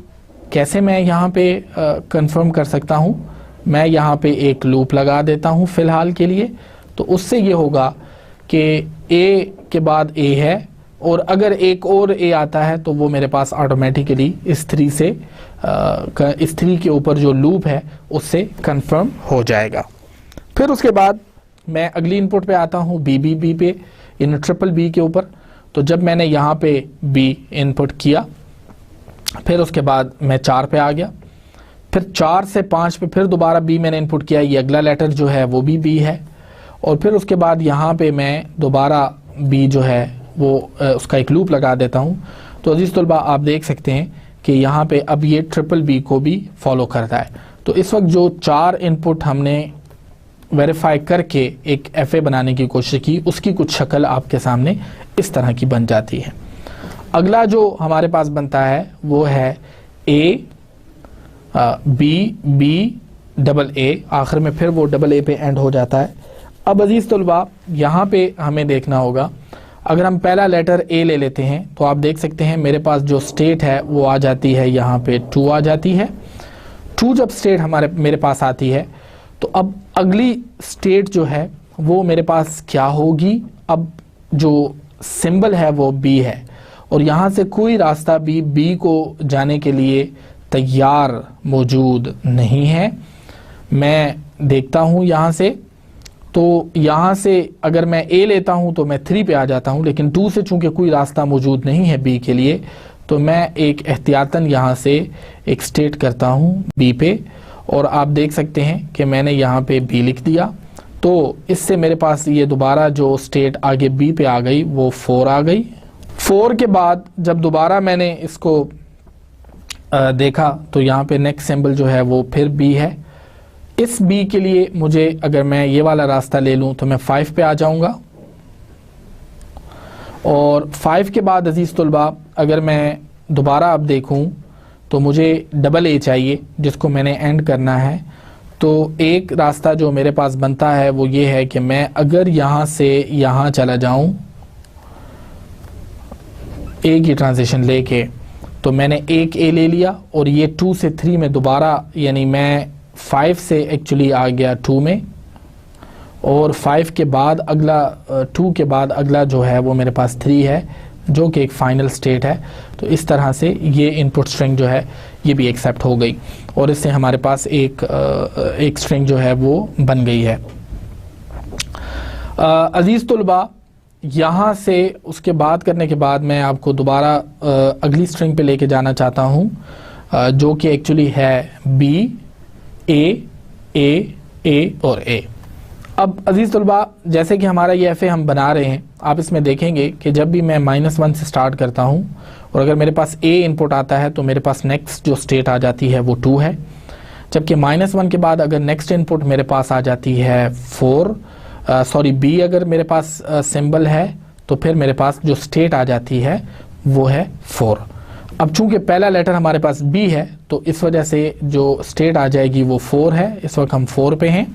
कैसे मैं यहाँ पे कंफर्म कर सकता हूँ, मैं यहाँ पे एक लूप लगा देता हूँ फ़िलहाल के लिए। तो उससे ये होगा कि A के बाद A है, और अगर एक और A आता है तो वो मेरे पास ऑटोमेटिकली इस 3 के ऊपर जो लूप है उससे कंफर्म हो जाएगा। फिर उसके बाद मैं अगली इनपुट पे आता हूँ BB पे, इन BBB के ऊपर। तो जब मैंने यहाँ पे B इनपुट किया, फिर उसके बाद मैं 4 पे आ गया, फिर 4 से 5 पे फिर दोबारा B मैंने इनपुट किया, ये अगला लेटर जो है वो भी B है, और फिर उसके बाद यहाँ पे मैं दोबारा B जो है वो उसका एक लूप लगा देता हूँ। तो अजीज़ तलबा, आप देख सकते हैं कि यहाँ पे अब ये BBB को भी फॉलो करता है। तो इस वक्त जो 4 इनपुट हमने वेरीफाई करके एक FA बनाने की कोशिश की, उसकी कुछ शक्ल आपके सामने इस तरह की बन जाती है। अगला जो हमारे पास बनता है वो है A B B AA, आखिर में फिर वो AA पे एंड हो जाता है। अब अजीज़ तलबा, यहाँ पे हमें देखना होगा, अगर हम पहला लेटर A ले लेते हैं तो आप देख सकते हैं मेरे पास जो स्टेट है वो आ जाती है, यहाँ पे 2 आ जाती है। 2 जब स्टेट मेरे पास आती है, तो अब अगली स्टेट जो है वो मेरे पास क्या होगी, अब जो सिंबल है वो B है, और यहाँ से कोई रास्ता भी B को जाने के लिए तैयार मौजूद नहीं है। मैं देखता हूँ यहाँ से, तो यहाँ से अगर मैं A लेता हूँ तो मैं 3 पे आ जाता हूँ, लेकिन 2 से चूंकि कोई रास्ता मौजूद नहीं है B के लिए, तो मैं एक एहतियातन यहाँ से एक स्टेट करता हूँ B पे, और आप देख सकते हैं कि मैंने यहाँ पे B लिख दिया। तो इससे मेरे पास ये दोबारा जो स्टेट आगे B पे आ गई वो 4 आ गई। 4 के बाद जब दोबारा मैंने इसको देखा, तो यहाँ पे नेक्स्ट सिंबल जो है वो फिर B है। इस B के लिए मुझे, अगर मैं ये वाला रास्ता ले लूँ तो मैं 5 पे आ जाऊँगा, और 5 के बाद अजीज़ तलबा अगर मैं दोबारा अब देखूँ तो मुझे AA चाहिए जिसको मैंने एंड करना है। तो एक रास्ता जो मेरे पास बनता है वो ये है कि मैं अगर यहाँ से यहाँ चला जाऊँ A की ट्रांजिशन लेके, तो मैंने एक A ले लिया, और ये 2 से 3 में दोबारा, यानी मैं 5 से एक्चुअली आ गया 2 में, और 5 के बाद अगला 2 के बाद अगला जो है वो मेरे पास 3 है, जो कि एक फाइनल स्टेट है। तो इस तरह से ये इनपुट स्ट्रिंग जो है ये भी एक्सेप्ट हो गई और इससे हमारे पास एक स्ट्रिंग जो है वो बन गई है। अजीज़ तुलबा, यहाँ से उसके बात करने के बाद मैं आपको दोबारा अगली स्ट्रिंग पे लेके जाना चाहता हूँ, जो कि एक्चुअली है बी, ए और ए। अब अजीज़ तुलबा, जैसे कि हमारा ये एफ ए हम बना रहे हैं, आप इसमें देखेंगे कि जब भी मैं -1 से स्टार्ट करता हूँ और अगर मेरे पास ए इनपुट आता है तो मेरे पास नेक्स्ट जो स्टेट आ जाती है वो 2 है, जबकि -1 के बाद अगर नेक्स्ट इनपुट मेरे पास आ जाती है बी अगर मेरे पास सिंबल है तो फिर मेरे पास जो स्टेट आ जाती है वो है 4। अब चूंकि पहला लेटर हमारे पास बी है तो इस वजह से जो स्टेट आ जाएगी वो 4 है, इस वक्त हम 4 पे हैं।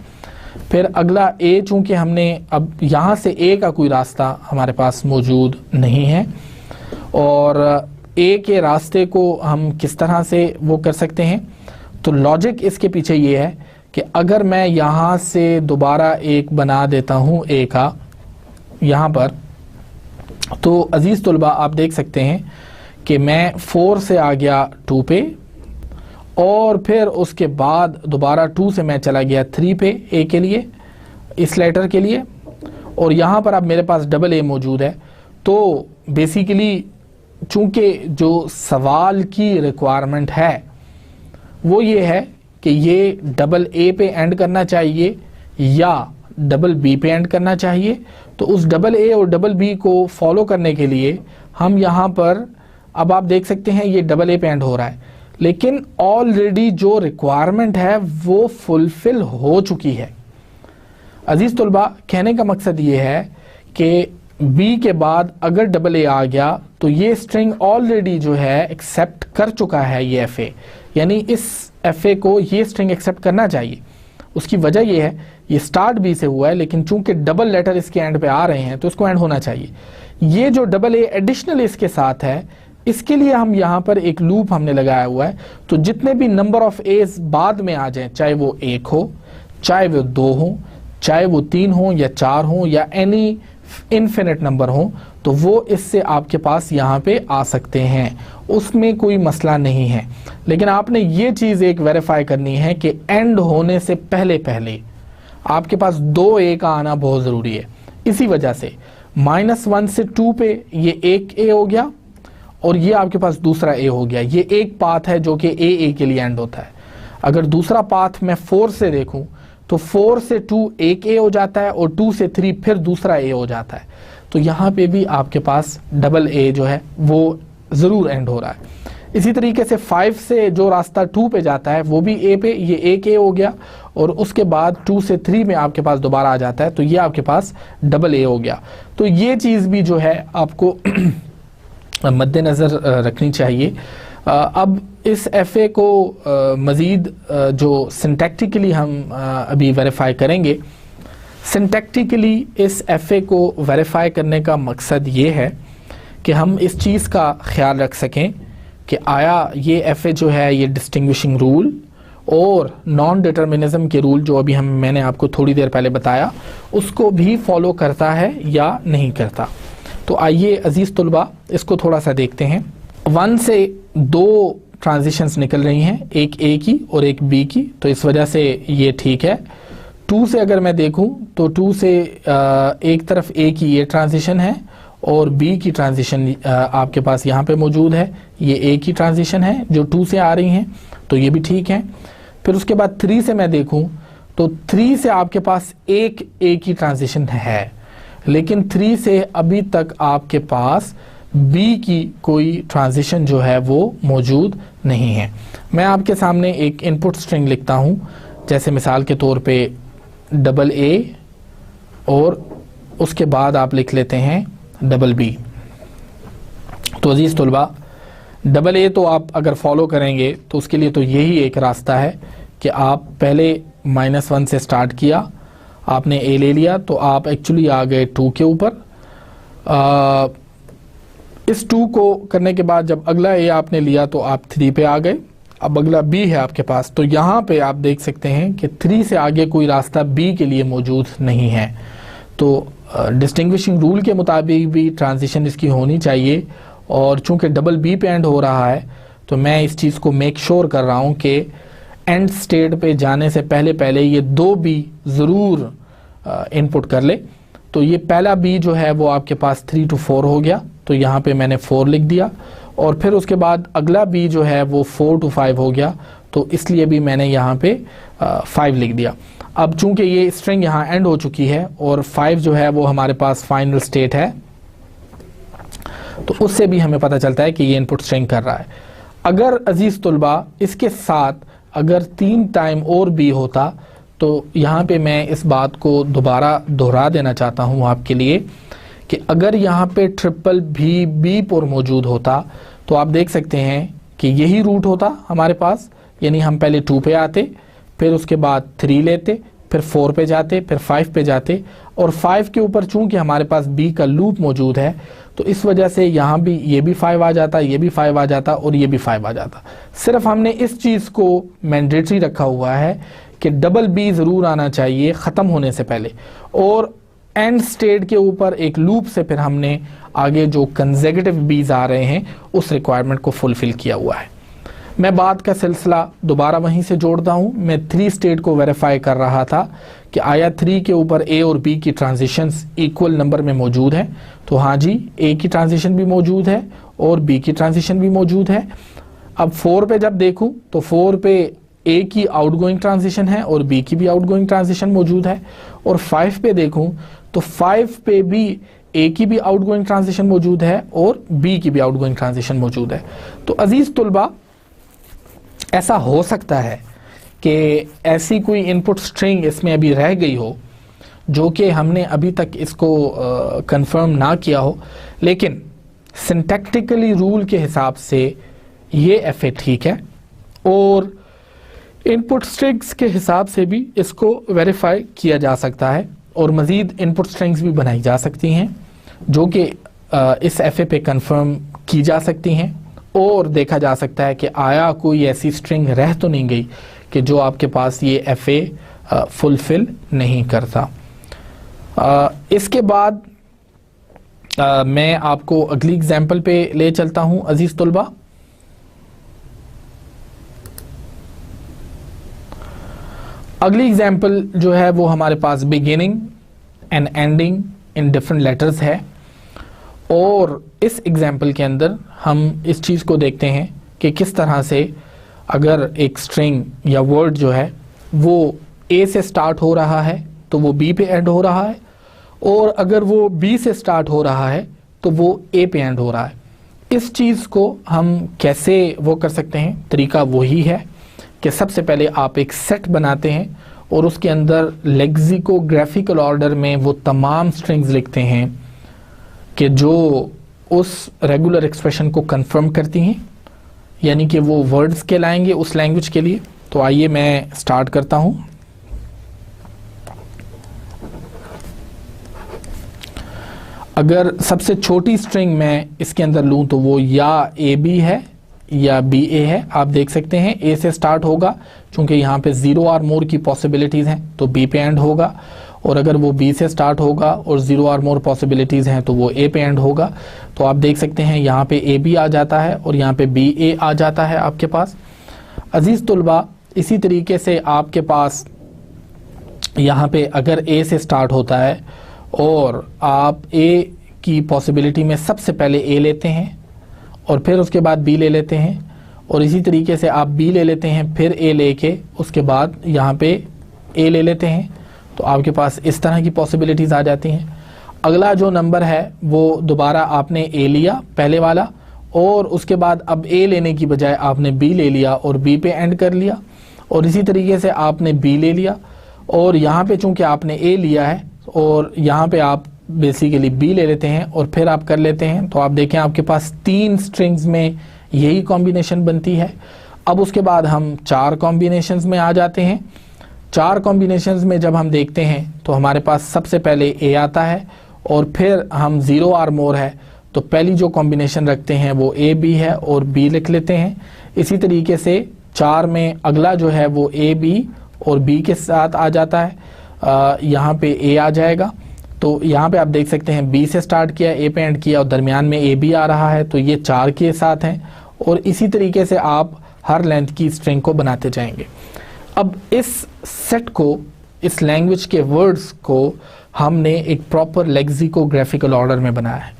फिर अगला ए, चूंकि हमने अब यहाँ से ए का कोई रास्ता हमारे पास मौजूद नहीं है और ए के रास्ते को हम किस तरह से वो कर सकते हैं, तो लॉजिक इसके पीछे ये है कि अगर मैं यहाँ से दोबारा एक बना देता हूँ ए का यहाँ पर, तो अजीज़ तुलबा आप देख सकते हैं कि मैं 4 से आ गया 2 पे और फिर उसके बाद दोबारा 2 से मैं चला गया 3 पे ए के लिए, इस लेटर के लिए, और यहाँ पर अब मेरे पास डबल ए मौजूद है। तो बेसिकली चूँकि जो सवाल की रिक्वायरमेंट है वो ये है कि ये डबल ए पे एंड करना चाहिए या डबल बी पे एंड करना चाहिए, तो उस डबल ए और डबल बी को फॉलो करने के लिए हम यहाँ पर अब आप देख सकते हैं ये डबल ए पे एंड हो रहा है, लेकिन ऑलरेडी जो रिक्वायरमेंट है वो फुलफिल हो चुकी है। अजीज तुलबा, कहने का मकसद ये है कि बी के बाद अगर डबल ए आ गया तो ये स्ट्रिंग ऑलरेडी जो है एक्सेप्ट कर चुका है ये एफ ए, यानी इस एफ ए को ये स्ट्रिंग एक्सेप्ट करना चाहिए। उसकी वजह ये है ये स्टार्ट बी से हुआ है, लेकिन चूंकि डबल लेटर इसके एंड पे आ रहे हैं तो इसको एंड होना चाहिए। ये जो डबल ए एडिशनल इसके साथ है, इसके लिए हम यहाँ पर एक लूप हमने लगाया हुआ है, तो जितने भी नंबर ऑफ एज बाद में आ जाएं, चाहे वो 1 हो, चाहे वो 2 हो, चाहे वो 3 हो या 4 हो या एनी इनफिनिट नंबर हो, तो वो इससे आपके पास यहाँ पे आ सकते हैं, उसमें कोई मसला नहीं है। लेकिन आपने ये चीज़ एक वेरीफाई करनी है कि एंड होने से पहले पहले आपके पास 2 ए का आना बहुत ज़रूरी है। इसी वजह से -1 से 2 पे ये एक ए हो गया और ये आपके पास दूसरा ए हो गया। ये एक पाथ है जो कि ए के लिए एंड होता है। अगर दूसरा पाथ मैं 4 से देखूं तो 4 से 2 एक ए हो जाता है और 2 से 3 फिर दूसरा ए हो जाता है। तो यहाँ पे भी आपके पास डबल ए जो है वो ज़रूर एंड हो रहा है। इसी तरीके से 5 से जो रास्ता 2 पे जाता है वो भी ए पे, ये एक ए हो गया और उसके बाद 2 से 3 में आपके पास दोबारा आ जाता है, तो ये आपके पास डबल ए हो गया। तो ये चीज़ भी जो है आपको मद्देनज़र रखनी चाहिए। अब इस एफ ए को मज़ीद जो सिंटैक्टिकली हम अभी वेरीफाई करेंगे। सिंटैक्टिकली इस एफ ए को वेरीफाई करने का मकसद ये है कि हम इस चीज़ का ख्याल रख सकें कि आया ये एफ ए जो है ये डिस्टिंग्विशिंग रूल और नॉन डिटर्मिनिज्म के रूल जो अभी मैंने आपको थोड़ी देर पहले बताया उसको भी फॉलो करता है या नहीं करता। तो आइए अजीज़ तुलबा इसको थोड़ा सा देखते हैं। 1 से 2 ट्रांजिशंस निकल रही हैं, एक ए की और एक बी की, तो इस वजह से ये ठीक है। 2 से अगर मैं देखूं तो 2 से एक तरफ ए की ये ट्रांजिशन है और बी की ट्रांजिशन आपके पास यहाँ पे मौजूद है। ये ए की ट्रांजिशन है जो 2 से आ रही हैं, तो ये भी ठीक है। फिर उसके बाद 3 से मैं देखूं तो 3 से आपके पास एक ए की ट्रांजिशन है, लेकिन 3 से अभी तक आपके पास बी की कोई ट्रांजिशन जो है वो मौजूद नहीं है। मैं आपके सामने एक इनपुट स्ट्रिंग लिखता हूं, जैसे मिसाल के तौर पे डबल ए और उसके बाद आप लिख लेते हैं डबल बी। तो अजीज़ तुलबा, डबल ए तो आप अगर फॉलो करेंगे तो उसके लिए तो यही एक रास्ता है कि आप पहले -1 से स्टार्ट किया, आपने ए ले लिया तो आप एक्चुअली आ गए 2 के ऊपर। इस 2 को करने के बाद जब अगला ए आपने लिया तो आप 3 पे आ गए। अब अगला बी है आपके पास, तो यहाँ पे आप देख सकते हैं कि 3 से आगे कोई रास्ता बी के लिए मौजूद नहीं है। तो डिस्टिंग्विशिंग रूल के मुताबिक भी ट्रांजिशन इसकी होनी चाहिए, और चूंकि डबल बी पे एंड हो रहा है तो मैं इस चीज़ को मेक श्योर कर रहा हूँ कि एंड स्टेट पे जाने से पहले पहले ये 2 बी ज़रूर इनपुट कर ले। तो ये पहला बी जो है वो आपके पास 3 to 4 हो गया, तो यहाँ पे मैंने 4 लिख दिया, और फिर उसके बाद अगला बी जो है वो 4 to 5 हो गया, तो इसलिए भी मैंने यहाँ पे 5 लिख दिया। अब चूंकि ये स्ट्रिंग यहाँ एंड हो चुकी है और 5 जो है वो हमारे पास फाइनल स्टेट है, तो उससे भी हमें पता चलता है कि ये इनपुट स्ट्रिंग कर रहा है। अगर अजीज तुलबा इसके साथ अगर 3 टाइम और बी होता, तो यहाँ पे मैं इस बात को दोबारा दोहरा देना चाहता हूँ आपके लिए कि अगर यहाँ पे ट्रिपल भी बी पर मौजूद होता तो आप देख सकते हैं कि यही रूट होता हमारे पास, यानी हम पहले 2 पे आते, फिर उसके बाद 3 लेते, फिर 4 पे जाते, फिर 5 पे जाते, और 5 के ऊपर चूंकि हमारे पास बी का लूप मौजूद है तो इस वजह से यहाँ भी ये भी 5 आ जाता, ये भी 5 आ जाता और ये भी 5 आ जाता। सिर्फ हमने इस चीज़ को मैंडेटरी रखा हुआ है कि डबल बी ज़रूर आना चाहिए ख़त्म होने से पहले, और एंड स्टेट के ऊपर एक लूप से फिर हमने आगे जो कंसेक्यूटिव बीज आ रहे हैं उस रिक्वायरमेंट को फुलफिल किया हुआ है। मैं बात का सिलसिला दोबारा वहीं से जोड़ता हूं। मैं 3 स्टेट को वेरीफाई कर रहा था कि आया 3 के ऊपर ए और बी की ट्रांजिशंस इक्वल नंबर में मौजूद हैं, तो हाँ जी, ए की ट्रांजिशन भी मौजूद है और बी की ट्रांजिशन भी मौजूद है। अब 4 पे जब देखूं तो 4 पे ए की आउटगोइंग ट्रांजिशन है और बी की भी आउटगोइंग ट्रांजिशन मौजूद है, और 5 पे देखूं तो 5 पे भी ए की भी आउटगोइंग ट्रांजिशन मौजूद है और बी की भी आउटगोइंग ट्रांजिशन मौजूद है। तो अजीज तुलबा, ऐसा हो सकता है कि ऐसी कोई इनपुट स्ट्रिंग इसमें अभी रह गई हो जो कि हमने अभी तक इसको कंफर्म ना किया हो, लेकिन सिंटैक्टिकली रूल के हिसाब से ये एफए ठीक है, और इनपुट स्ट्रिंग्स के हिसाब से भी इसको वेरीफाई किया जा सकता है, और मज़ीद इनपुट स्ट्रिंग्स भी बनाई जा सकती हैं जो कि इस एफए पे कंफर्म की जा सकती हैं, और देखा जा सकता है कि आया कोई ऐसी स्ट्रिंग रह तो नहीं गई कि जो आपके पास ये एफए फुलफिल नहीं करता। इसके बाद मैं आपको अगली एग्जांपल पे ले चलता हूं अजीज तुलबा। अगली एग्जांपल जो है वो हमारे पास beginning and ending in different letters है, और इस एग्जांपल के अंदर हम इस चीज़ को देखते हैं कि किस तरह से अगर एक स्ट्रिंग या वर्ड जो है वो ए से स्टार्ट हो रहा है तो वो बी पे एंड हो रहा है, और अगर वो बी से स्टार्ट हो रहा है तो वो ए पे एंड हो रहा है। इस चीज़ को हम कैसे वो कर सकते हैं? तरीका वही है कि सबसे पहले आप एक सेट बनाते हैं और उसके अंदर लेक्सिकोग्राफिकल ऑर्डर में वो तमाम स्ट्रिंग्स लिखते हैं कि जो उस रेगुलर एक्सप्रेशन को कंफर्म करती हैं, यानी कि वो वर्ड्स के लाएंगे उस लैंग्वेज के लिए। तो आइए मैं स्टार्ट करता हूं। अगर सबसे छोटी स्ट्रिंग मैं इसके अंदर लूं तो वो या ए बी है या बी ए है। आप देख सकते हैं ए से स्टार्ट होगा, चूंकि यहाँ पे 0 और मोर की पॉसिबिलिटीज़ हैं तो बी पे एंड होगा, और अगर वो बी से स्टार्ट होगा और 0 और मोर पॉसिबिलिटीज़ हैं तो वो ए पे एंड होगा। तो आप देख सकते हैं यहाँ पे ए बी आ जाता है और यहाँ पे बी ए आ जाता है आपके पास। अजीज़ तुलबा, इसी तरीके से आपके पास यहाँ पे अगर ए से स्टार्ट होता है और आप ए की पॉसिबिलिटी में सबसे पहले ए लेते हैं और फिर उसके बाद बी ले लेते हैं, और इसी तरीके से आप बी ले लेते हैं फिर ए लेके उसके बाद यहाँ पे ए ले लेते हैं, तो आपके पास इस तरह की पॉसिबिलिटीज़ आ जाती हैं। अगला जो नंबर है वो दोबारा आपने ए लिया पहले वाला, और उसके बाद अब ए लेने की बजाय आपने बी ले लिया और बी पे एंड कर लिया, और इसी तरीके से आपने बी ले लिया और यहाँ पे चूँकि आपने ए लिया है और यहाँ पे आप बेसिकली बी ले लेते हैं और फिर आप कर लेते हैं। तो आप देखें आपके पास 3 स्ट्रिंग्स में यही कॉम्बिनेशन बनती है। अब उसके बाद हम 4 कॉम्बिनेशंस में आ जाते हैं। 4 कॉम्बिनेशंस में जब हम देखते हैं तो हमारे पास सबसे पहले ए आता है और फिर हम 0 और मोर है तो पहली जो कॉम्बिनेशन रखते हैं वो ए बी है और बी लिख लेते हैं। इसी तरीके से 4 में अगला जो है वो ए बी और बी के साथ आ जाता है, यहाँ पे ए आ जाएगा। तो यहाँ पे आप देख सकते हैं बी से स्टार्ट किया, ए पे एंड किया और दरमियान में ए बी आ रहा है, तो ये 4 के साथ हैं। और इसी तरीके से आप हर लेंथ की स्ट्रिंग को बनाते जाएंगे। अब इस सेट को, इस लैंग्वेज के वर्ड्स को हमने एक प्रॉपर लेक्सिकोग्राफिकल ऑर्डर में बनाया है।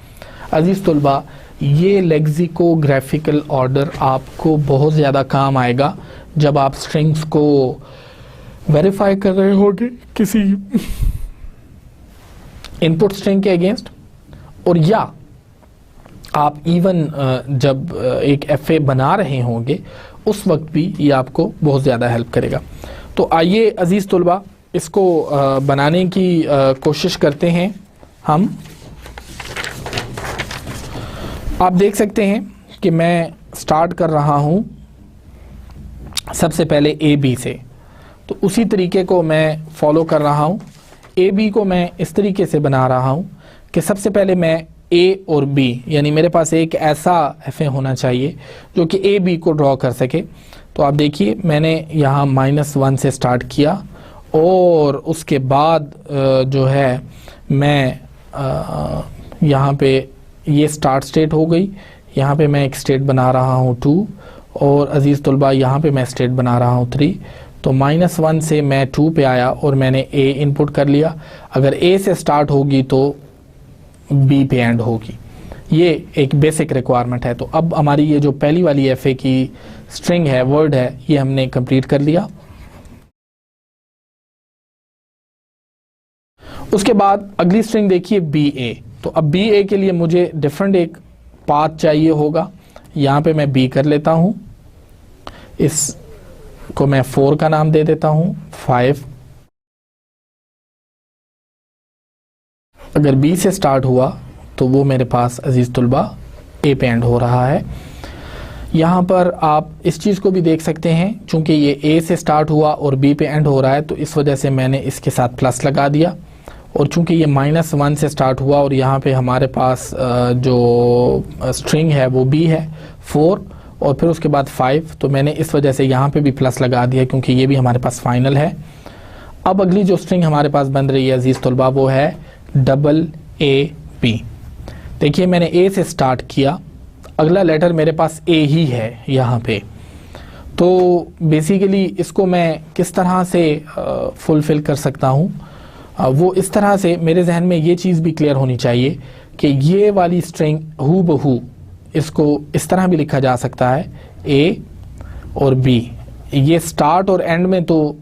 अजीज तुलबा, ये लेक्सिकोग्राफिकल ऑर्डर आपको बहुत ज़्यादा काम आएगा जब आप स्ट्रिंग्स को वेरीफाई कर रहे होंगे किसी इनपुट स्ट्रिंग के अगेंस्ट, और या आप इवन जब एक एफए बना रहे होंगे उस वक्त भी ये आपको बहुत ज़्यादा हेल्प करेगा। तो आइए अजीज़ तुलबा, इसको बनाने की कोशिश करते हैं हम। आप देख सकते हैं कि मैं स्टार्ट कर रहा हूँ सबसे पहले ए बी से, तो उसी तरीके को मैं फॉलो कर रहा हूँ। ए बी को मैं इस तरीके से बना रहा हूँ कि सबसे पहले मैं ए और बी, यानी मेरे पास एक ऐसा एफ ए होना चाहिए जो कि ए बी को ड्रॉ कर सके। तो आप देखिए मैंने यहाँ -1 से स्टार्ट किया और उसके बाद जो है मैं यहाँ पे ये स्टार्ट स्टेट हो गई, यहाँ पे मैं एक स्टेट बना रहा हूँ 2 और अजीज़ तुलबा यहाँ पे मैं स्टेट बना रहा हूँ 3। तो -1 से मैं 2 पे आया और मैंने ए इनपुट कर लिया। अगर ए से स्टार्ट होगी तो बी पे एंड होगी, ये एक बेसिक रिक्वायरमेंट है। तो अब हमारी ये जो पहली वाली एफए की स्ट्रिंग है, वर्ड है, ये हमने कंप्लीट कर लिया। उसके बाद अगली स्ट्रिंग देखिए बी ए। तो अब बी ए के लिए मुझे डिफरेंट एक पाथ चाहिए होगा। यहाँ पे मैं बी कर लेता हूँ, इसको मैं 4 का नाम दे देता हूँ, 5। अगर बी से स्टार्ट हुआ तो वो मेरे पास अजीज़ तुलबा ए पे एंड हो रहा है। यहाँ पर आप इस चीज़ को भी देख सकते हैं, चूँकि ये ए से स्टार्ट हुआ और बी पे एंड हो रहा है तो इस वजह से मैंने इसके साथ प्लस लगा दिया। और चूँकि ये -1 से स्टार्ट हुआ और यहाँ पे हमारे पास जो स्ट्रिंग है वो बी है 4 और फिर उसके बाद 5, तो मैंने इस वजह से यहाँ पे भी प्लस लगा दिया क्योंकि ये भी हमारे पास फाइनल है। अब अगली जो स्ट्रिंग हमारे पास बन रही है अजीज़ तुलबा वो है AA। देखिए मैंने ए से स्टार्ट किया, अगला लेटर मेरे पास ए ही है यहाँ पे। तो बेसिकली इसको मैं किस तरह से फुलफ़िल कर सकता हूँ, वो इस तरह से मेरे जहन में ये चीज़ भी क्लियर होनी चाहिए कि ये वाली स्ट्रिंग हू बहू इसको इस तरह भी लिखा जा सकता है ए और बी। ये स्टार्ट और एंड में तो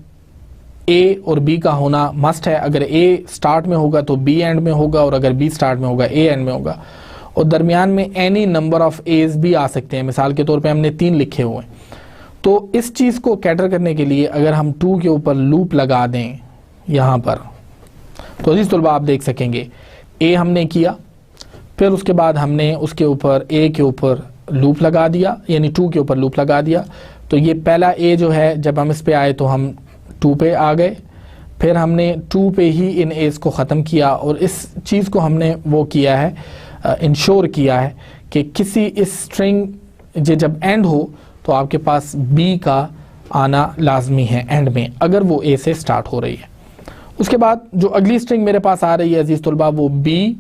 ए और बी का होना मस्ट है। अगर ए स्टार्ट में होगा तो बी एंड में होगा और अगर बी स्टार्ट में होगा ए एंड में होगा। और दरमियान में एनी नंबर ऑफ एज भी आ सकते हैं, मिसाल के तौर पे हमने 3 लिखे हुए हैं। तो इस चीज़ को कैटर करने के लिए अगर हम 2 के ऊपर लूप लगा दें यहाँ पर, तो अजीज़ तुलबा आप देख सकेंगे ए हमने किया, फिर उसके बाद हमने उसके ऊपर ए के ऊपर लूप लगा दिया, यानी 2 के ऊपर लूप लगा दिया। तो ये पहला ए जो है जब हम इस पे आए तो हम 2 पे आ गए, फिर हमने 2 पे ही इन एज को ख़त्म किया और इस चीज़ को हमने वो किया है, इंश्योर किया है कि किसी इस स्ट्रिंग जब एंड हो तो आपके पास बी का आना लाजमी है एंड में, अगर वो ए से स्टार्ट हो रही है। उसके बाद जो अगली स्ट्रिंग मेरे पास आ रही है अजीज़ तुलबा वो बी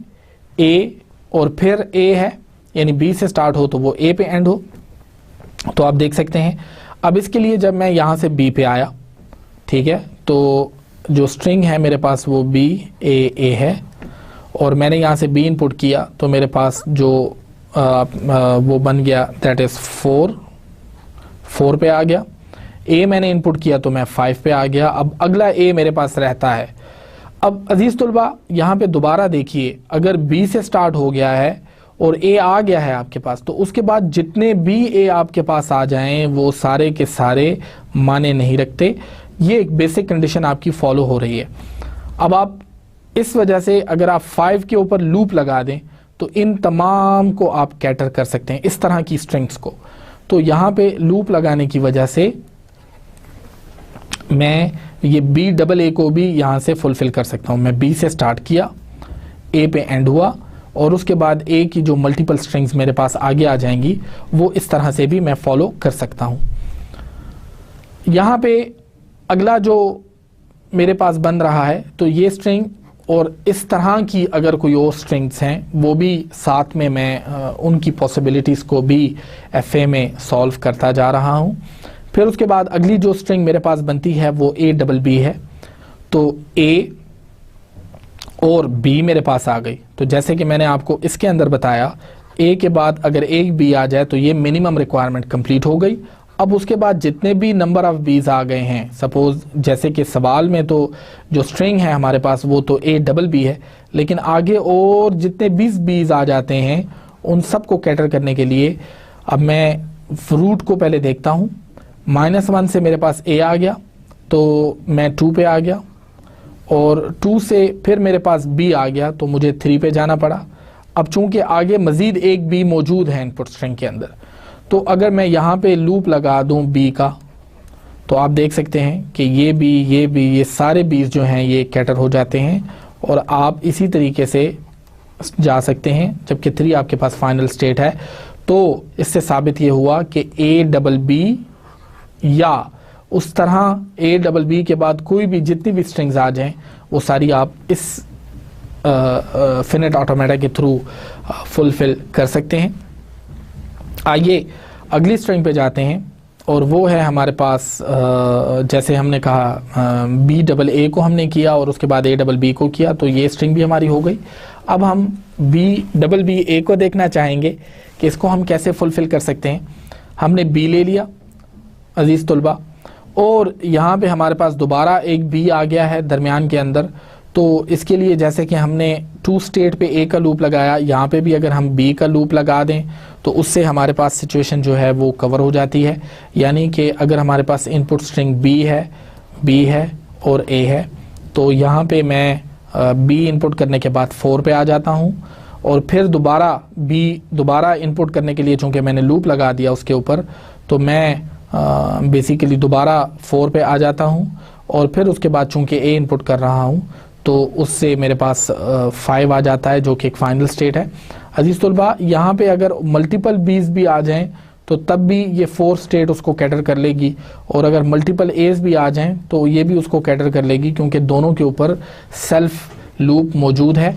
ए और फिर ए है, यानी बी से स्टार्ट हो तो वो ए पे एंड हो। तो आप देख सकते हैं अब इसके लिए जब मैं यहाँ से बी पे आया, ठीक है, तो जो स्ट्रिंग है मेरे पास वो बी ए है और मैंने यहाँ से बी इनपुट किया तो मेरे पास जो वो बन गया दैट इज़ 4 पे आ गया। ए मैंने इनपुट किया तो मैं 5 पे आ गया। अब अगला ए मेरे पास रहता है। अब अजीज़ तुलबा यहाँ पे दोबारा देखिए, अगर बी से स्टार्ट हो गया है और ए आ गया है आपके पास तो उसके बाद जितने भी ए आपके पास आ जाएं वो सारे के सारे माने नहीं रखते। ये एक बेसिक कंडीशन आपकी फॉलो हो रही है। अब आप इस वजह से अगर आप 5 के ऊपर लूप लगा दें तो इन तमाम को आप कैटर कर सकते हैं, इस तरह की स्ट्रिंग्स को। तो यहाँ पे लूप लगाने की वजह से मैं ये बी डबल ए को भी यहाँ से फुलफिल कर सकता हूँ। मैं बी से स्टार्ट किया, ए पे एंड हुआ और उसके बाद ए की जो मल्टीपल स्ट्रिंग्स मेरे पास आगे आ जाएंगी वो इस तरह से भी मैं फॉलो कर सकता हूँ। यहाँ पे अगला जो मेरे पास बन रहा है, तो ये स्ट्रिंग और इस तरह की अगर कोई और स्ट्रिंग्स हैं वो भी साथ में मैं उनकी पॉसिबिलिटीज़ को भी एफए में सॉल्व करता जा रहा हूँ। फिर उसके बाद अगली जो स्ट्रिंग मेरे पास बनती है वो ए डबल बी है। तो ए और बी मेरे पास आ गई। तो जैसे कि मैंने आपको इसके अंदर बताया, ए के बाद अगर एक बी आ जाए तो ये मिनिमम रिक्वायरमेंट कंप्लीट हो गई। अब उसके बाद जितने भी नंबर ऑफ बीज आ गए हैं, सपोज जैसे कि सवाल में तो जो स्ट्रिंग है हमारे पास वो तो ए डबल बी है, लेकिन आगे और जितने 20 बीज आ जाते हैं उन सब को कैटर करने के लिए अब मैं रूट को पहले देखता हूँ। -1 से मेरे पास ए आ गया तो मैं 2 पे आ गया, और 2 से फिर मेरे पास बी आ गया तो मुझे 3 पे जाना पड़ा। अब चूंकि आगे मजीद एक बी मौजूद है इनपुट स्ट्रिंग के अंदर, तो अगर मैं यहाँ पे लूप लगा दूँ बी का, तो आप देख सकते हैं कि ये सारे बीज जो हैं ये कैटर हो जाते हैं, और आप इसी तरीके से जा सकते हैं। जबकि 3 आपके पास फाइनल स्टेट है, तो इससे साबित ये हुआ कि ए डबल बी या उस तरह ए डबल बी के बाद कोई भी जितनी भी स्ट्रिंग्स आ जाएं वो सारी आप इस फिनिट ऑटोमेटा के थ्रू फुलफिल कर सकते हैं। आइए अगली स्ट्रिंग पे जाते हैं, और वो है हमारे पास जैसे हमने कहा बी डबल ए को हमने किया और उसके बाद ए डबल बी को किया, तो ये स्ट्रिंग भी हमारी हो गई। अब हम बी डबल बी ए को देखना चाहेंगे कि इसको हम कैसे फुलफिल कर सकते हैं। हमने बी ले लिया अजीज़ तुलबा, और यहाँ पे हमारे पास दोबारा एक बी आ गया है दरमियान के अंदर। तो इसके लिए जैसे कि हमने 2 स्टेट पे ए का लूप लगाया, यहाँ पे भी अगर हम बी का लूप लगा दें तो उससे हमारे पास सिचुएशन जो है वो कवर हो जाती है। यानी कि अगर हमारे पास इनपुट स्ट्रिंग बी है और ए है, तो यहाँ पे मैं बी इनपुट करने के बाद 4 पे आ जाता हूँ, और फिर दोबारा इनपुट करने के लिए चूँकि मैंने लूप लगा दिया उसके ऊपर, तो मैं बेसिकली दोबारा 4 पे आ जाता हूँ, और फिर उसके बाद चूँकि ए इनपुट कर रहा हूँ तो उससे मेरे पास 5 आ जाता है, जो कि एक फाइनल स्टेट है। अजीज़ तुलबा, यहाँ पे अगर मल्टीपल बीज भी आ जाएं तो तब भी ये 4 स्टेट उसको कैटर कर लेगी, और अगर मल्टीपल एज भी आ जाएं तो ये भी उसको कैटर कर लेगी, क्योंकि दोनों के ऊपर सेल्फ लूप मौजूद है।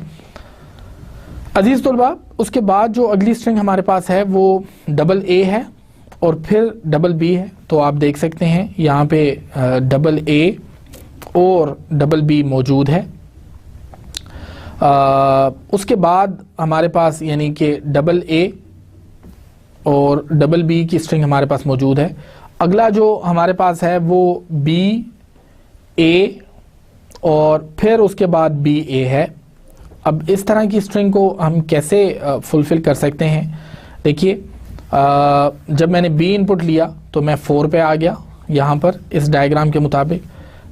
अजीज़ तुलबा, उसके बाद जो अगली स्ट्रिंग हमारे पास है वो डबल ए है और फिर डबल बी है। तो आप देख सकते हैं यहाँ पे डबल ए और डबल बी मौजूद है। उसके बाद हमारे पास यानी कि डबल ए और डबल बी की स्ट्रिंग हमारे पास मौजूद है। अगला जो हमारे पास है वो बी ए और फिर उसके बाद बी ए है। अब इस तरह की स्ट्रिंग को हम कैसे फुलफिल कर सकते हैं? देखिए, जब मैंने बी इनपुट लिया तो मैं 4 पे आ गया यहाँ पर इस डायग्राम के मुताबिक।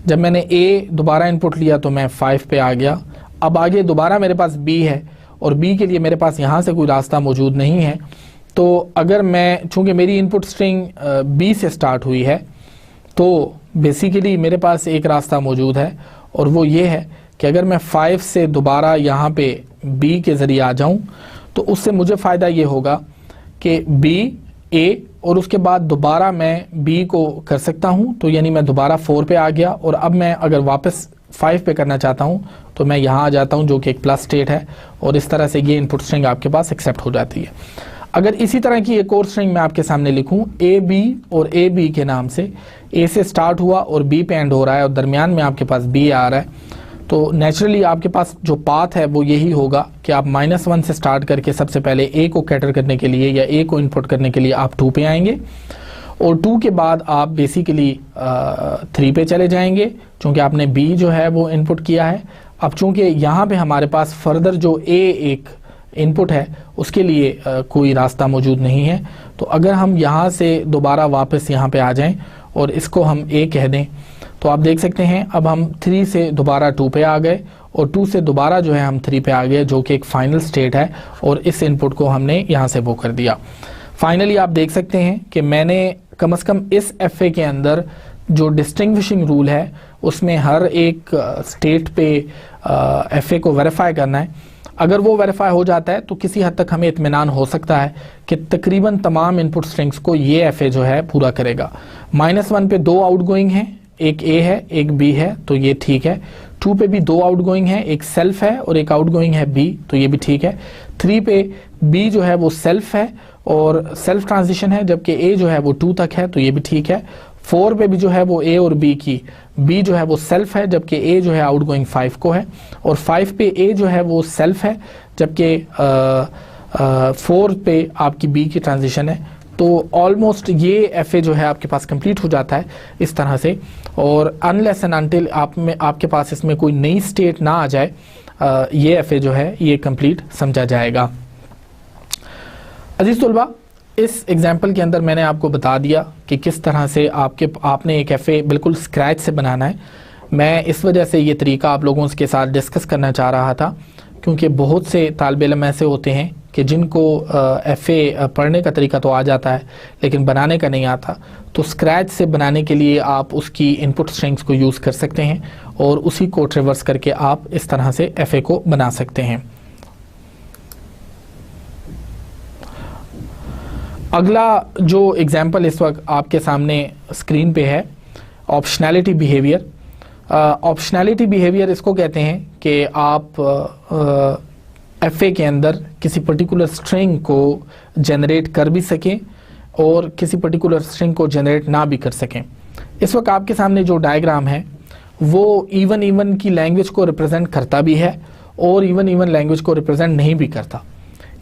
जब मैंने ए दोबारा इनपुट लिया तो मैं 5 पे आ गया। अब आगे दोबारा मेरे पास बी है और बी के लिए मेरे पास यहाँ से कोई रास्ता मौजूद नहीं है। तो अगर मैं, चूँकि मेरी इनपुट स्ट्रिंग बी से स्टार्ट हुई है, तो बेसिकली मेरे पास एक रास्ता मौजूद है, और वो ये है कि अगर मैं 5 से दोबारा यहाँ पे बी के ज़रिए आ जाऊँ तो उससे मुझे फ़ायदा ये होगा कि बी ए और उसके बाद दोबारा मैं बी को कर सकता हूँ। तो यानी मैं दोबारा 4 पे आ गया, और अब मैं अगर वापस 5 पे करना चाहता हूँ तो मैं यहाँ आ जाता हूँ, जो कि एक प्लस स्टेट है, और इस तरह से ये इनपुट स्ट्रिंग आपके पास एक्सेप्ट हो जाती है। अगर इसी तरह की एक और स्ट्रिंग मैं आपके सामने लिखूँ ए बी और ए बी के नाम से, ए से स्टार्ट हुआ और बी पे एंड हो रहा है और दरमियान में आपके पास बी आ रहा है, तो नेचुरली आपके पास जो पाथ है वो यही होगा कि आप -1 से स्टार्ट करके सबसे पहले ए को कैटर करने के लिए या ए को इनपुट करने के लिए आप 2 पे आएंगे, और 2 के बाद आप बेसिकली 3 पे चले जाएंगे, क्योंकि आपने बी जो है वो इनपुट किया है। अब चूंकि यहाँ पे हमारे पास फर्दर जो ए एक इनपुट है उसके लिए कोई रास्ता मौजूद नहीं है, तो अगर हम यहाँ से दोबारा वापस यहाँ पे आ जाएं और इसको हम ए कह दें, तो आप देख सकते हैं अब हम 3 से दोबारा 2 पे आ गए, और 2 से दोबारा जो है हम 3 पे आ गए, जो कि एक फाइनल स्टेट है, और इस इनपुट को हमने यहाँ से वो कर दिया। फाइनली आप देख सकते हैं कि मैंने कम से कम इस एफए के अंदर जो डिस्टिंग्विशिंग रूल है उसमें हर एक स्टेट पे एफए को वेरीफाई करना है। अगर वो वेरीफाई हो जाता है तो किसी हद तक हमें इत्मीनान हो सकता है कि तकरीबन तमाम इनपुट स्ट्रिंग्स को ये एफए जो है पूरा करेगा। -1 पे 2 आउटगोइंग हैं, एक ए है एक बी है, तो ये ठीक है। 2 पे भी 2 आउटगोइंग है, एक सेल्फ है और एक आउटगोइंग है बी, तो ये भी ठीक है। 3 पे बी जो है वो सेल्फ है और सेल्फ ट्रांजिशन है, जबकि ए जो है वो 2 तक है, तो ये भी ठीक है। 4 पे भी जो है वो ए और बी की बी जो है वो सेल्फ है, जबकि ए जो है आउटगोइंग 5 को है, और 5 पे ए जो है वो सेल्फ है, जबकि 4 पे आपकी बी की ट्रांजिशन है। तो ऑलमोस्ट ये एफए जो है आपके पास कंप्लीट हो जाता है इस तरह से, और अनलेस एंड अनटिल आपके पास इसमें कोई नई स्टेट ना आ जाए, ये एफए जो है ये कंप्लीट समझा जाएगा। अजीज तुलबा, इस एग्जाम्पल के अंदर मैंने आपको बता दिया कि किस तरह से आपने एक एफए बिल्कुल स्क्रैच से बनाना है। मैं इस वजह से ये तरीका आप लोगों के साथ डिस्कस करना चाह रहा था, क्योंकि बहुत से तालिब इल्म ऐसे होते हैं कि जिनको एफए पढ़ने का तरीका तो आ जाता है लेकिन बनाने का नहीं आता। तो स्क्रैच से बनाने के लिए आप उसकी इनपुट स्ट्रिंग्स को यूज़ कर सकते हैं और उसी को ट्रिवर्स करके आप इस तरह से एफए को बना सकते हैं। अगला जो एग्जाम्पल इस वक्त आपके सामने स्क्रीन पे है, ऑप्शनैलिटी बिहेवियर। ऑप्शनैलिटी बिहेवियर इसको कहते हैं कि आप एफए के अंदर किसी पर्टिकुलर स्ट्रिंग को जनरेट कर भी सकें और किसी पर्टिकुलर स्ट्रिंग को जनरेट ना भी कर सकें। इस वक्त आपके सामने जो डायग्राम है वो इवन की लैंग्वेज को रिप्रेजेंट करता भी है और इवन लैंग्वेज को रिप्रेजेंट नहीं भी करता।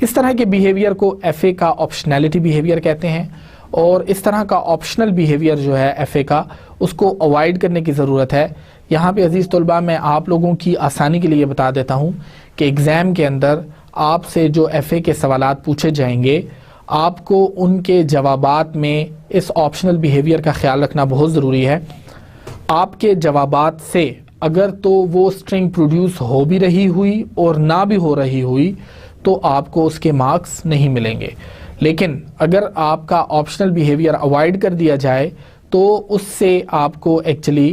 इस तरह के बिहेवियर को एफए का ऑप्शनैलिटी बिहेवियर कहते हैं, और इस तरह का ऑप्शनल बिहेवियर जो है एफए का, उसको अवॉइड करने की ज़रूरत है। यहाँ पे अजीज़ तलबा, मैं आप लोगों की आसानी के लिए बता देता हूँ कि एग्ज़ाम के अंदर आपसे जो एफए के सवालात पूछे जाएंगे, आपको उनके जवाबात में इस ऑप्शनल बिहेवियर का ख्याल रखना बहुत ज़रूरी है। आपके जवाबात से अगर तो वो स्ट्रिंग प्रोड्यूस हो भी रही हुई और ना भी हो रही हुई तो आपको उसके मार्क्स नहीं मिलेंगे, लेकिन अगर आपका ऑप्शनल बिहेवियर अवॉइड कर दिया जाए तो उससे आपको एक्चुअली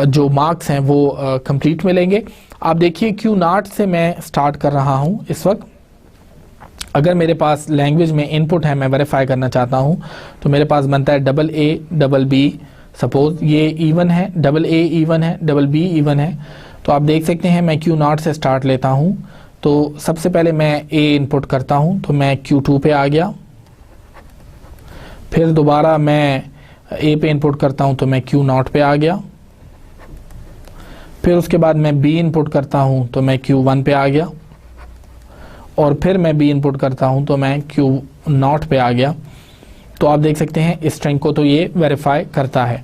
जो मार्क्स हैं वो कंप्लीट मिलेंगे। आप देखिए Q0 से मैं स्टार्ट कर रहा हूं इस वक्त। अगर मेरे पास लैंग्वेज में इनपुट है, मैं वेरीफाई करना चाहता हूं, तो मेरे पास बनता है AA BB। सपोज ये इवन है, AA इवन है, BB इवन है, तो आप देख सकते हैं मैं Q0 से स्टार्ट लेता हूं। तो सबसे पहले मैं A इनपुट करता हूं, तो मैं Q2 पे आ गया। फिर दोबारा मैं A पे इनपुट करता हूं तो मैं Q0 पे आ गया। फिर उसके बाद मैं B इनपुट करता हूं तो मैं Q1 पे आ गया, और फिर मैं B इनपुट करता हूं तो मैं Q0 पे आ गया। तो आप देख सकते हैं इस स्ट्रिंग को तो ये वेरीफाई करता है।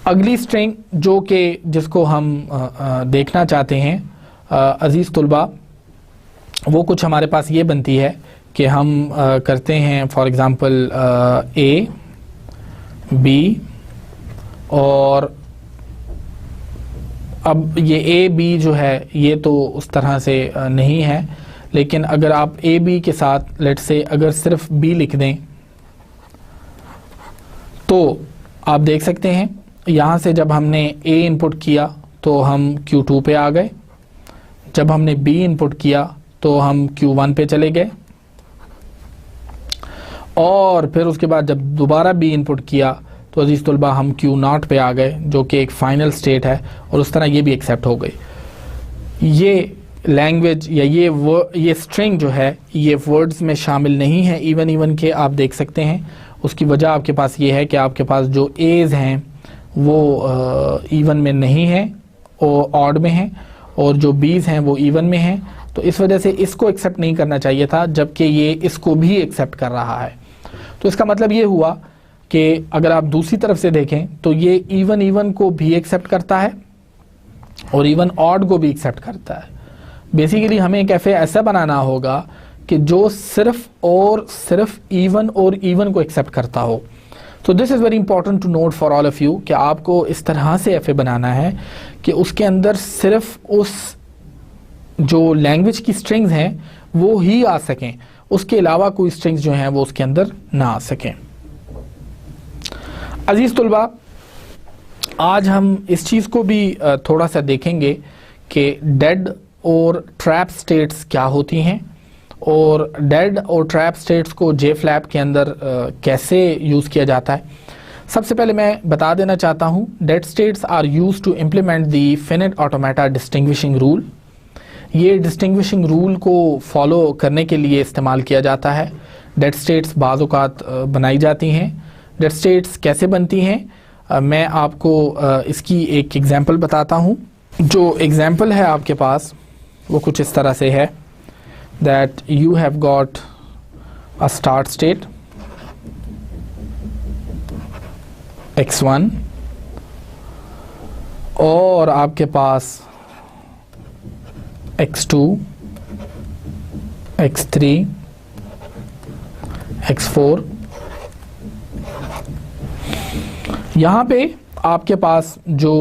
अगली स्ट्रिंग जो कि जिसको हम देखना चाहते हैं अजीज़ तुलबा, वो कुछ हमारे पास ये बनती है कि हम करते हैं फॉर एग्ज़ाम्पल A B, और अब ये A B जो है ये तो उस तरह से नहीं है, लेकिन अगर आप A B के साथ लेट्स से अगर सिर्फ B लिख दें तो आप देख सकते हैं यहाँ से जब हमने A इनपुट किया तो हम Q2 पे आ गए, जब हमने B इनपुट किया तो हम Q1 पे चले गए, और फिर उसके बाद जब दोबारा B इनपुट किया तो अजीज़ तुलबा हम Q0 पे आ गए, जो कि एक फाइनल स्टेट है, और उस तरह ये भी एक्सेप्ट हो गई। ये लैंग्वेज या ये स्ट्रिंग जो है ये वर्ड्स में शामिल नहीं है इवन के, आप देख सकते हैं। उसकी वजह आपके पास ये है कि आपके पास जो एज हैं वो इवन में नहीं है और ऑड में हैं, और जो बीज हैं वो इवन में हैं, तो इस वजह से इसको एक्सेप्ट नहीं करना चाहिए था, जबकि ये इसको भी एक्सेप्ट कर रहा है। तो इसका मतलब ये हुआ कि अगर आप दूसरी तरफ से देखें तो ये इवन को भी एक्सेप्ट करता है और इवन ऑड को भी एक्सेप्ट करता है। बेसिकली हमें एक एफए ऐसा बनाना होगा कि जो सिर्फ और सिर्फ इवन और इवन को एक्सेप्ट करता हो। तो this is very important to note for all of you कि आपको इस तरह से एफए बनाना है कि उसके अंदर सिर्फ उस जो लैंग्वेज की स्ट्रिंग्स हैं वो ही आ सकें, उसके अलावा कोई स्ट्रिंग्स जो हैं वो उसके अंदर ना आ सकें। अजीज़ तुलबा, आज हम इस चीज़ को भी थोड़ा सा देखेंगे कि डेड और ट्रैप स्टेट्स क्या होती हैं और डेड और ट्रैप स्टेट्स को JFlap के अंदर कैसे यूज़ किया जाता है। सबसे पहले मैं बता देना चाहता हूँ, dead states are used to implement the finite automata distinguishing rule. ये डिस्टिंग्विशिंग रूल को फॉलो करने के लिए इस्तेमाल किया जाता है। डेड स्टेट्स बाज़ औक़ात बनाई जाती हैं। डेड स्टेट्स कैसे बनती हैं, मैं आपको इसकी एक एग्जांपल बताता हूँ। जो एग्जांपल है आपके पास वो कुछ इस तरह से है, that you have got a start state x1 और आपके पास x2, x3, x4। यहाँ पे आपके पास जो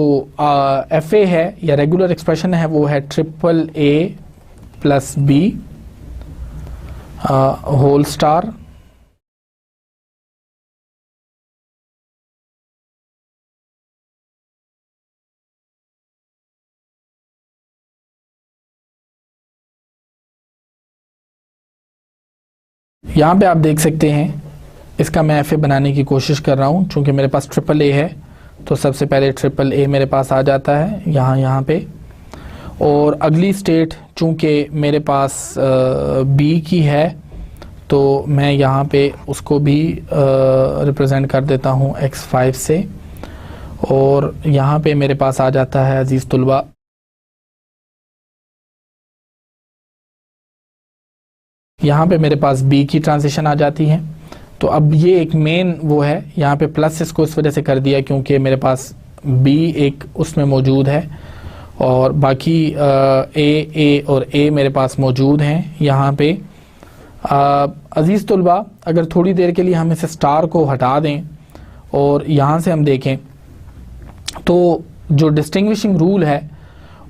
FA है या रेगुलर एक्सप्रेशन है वो है AAA plus B whole star. यहाँ पे आप देख सकते हैं, इसका मैं FA बनाने की कोशिश कर रहा हूँ। चूँकि मेरे पास AAA है तो सबसे पहले AAA मेरे पास आ जाता है यहाँ पे। और अगली स्टेट चूँकि मेरे पास B की है तो मैं यहाँ पे उसको भी रिप्रेजेंट कर देता हूँ x5 से। और यहाँ पे मेरे पास आ जाता है अजीज़ तुलबा यहाँ पे मेरे पास B की ट्रांजिशन आ जाती है। तो अब ये एक मेन वो है, यहाँ पे प्लस इसको इस वजह से कर दिया क्योंकि मेरे पास B एक उसमें मौजूद है और बाकी A और A मेरे पास मौजूद हैं यहाँ पे। अजीज़ तुलबा, अगर थोड़ी देर के लिए हम इस स्टार को हटा दें और यहाँ से हम देखें तो जो डिस्टिंग्विशिंग रूल है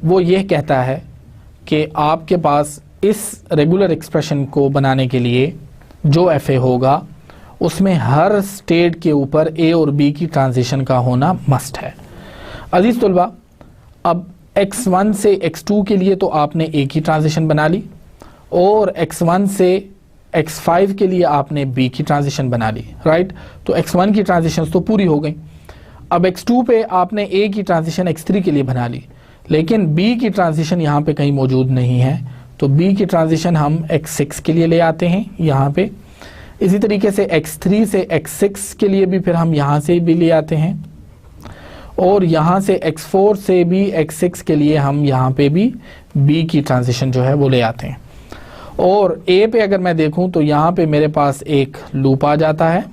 वो ये कहता है कि आपके पास इस रेगुलर एक्सप्रेशन को बनाने के लिए जो FA होगा उसमें हर स्टेट के ऊपर A और B की ट्रांजिशन का होना मस्ट है। अजीज़ तुलबा, अब x1 से x2 के लिए तो आपने A की ट्रांजिशन बना ली और x1 से x5 के लिए आपने B की ट्रांजिशन बना ली, राइट। तो x1 की ट्रांजिशन तो पूरी हो गई। अब x2 पे आपने A की ट्रांजिशन x3 के लिए बना ली, लेकिन B की ट्रांजिशन यहाँ पे कहीं मौजूद नहीं है। तो B की ट्रांजिशन हम x6 के लिए ले आते हैं यहाँ पे। इसी तरीके से x3 से x6 के लिए भी फिर हम यहाँ से भी ले आते हैं और यहाँ से x4 से भी x6 के लिए हम यहाँ पे भी B की ट्रांजिशन जो है वो ले आते हैं। और A पे अगर मैं देखूँ तो यहाँ पे मेरे पास एक लूप आ जाता है,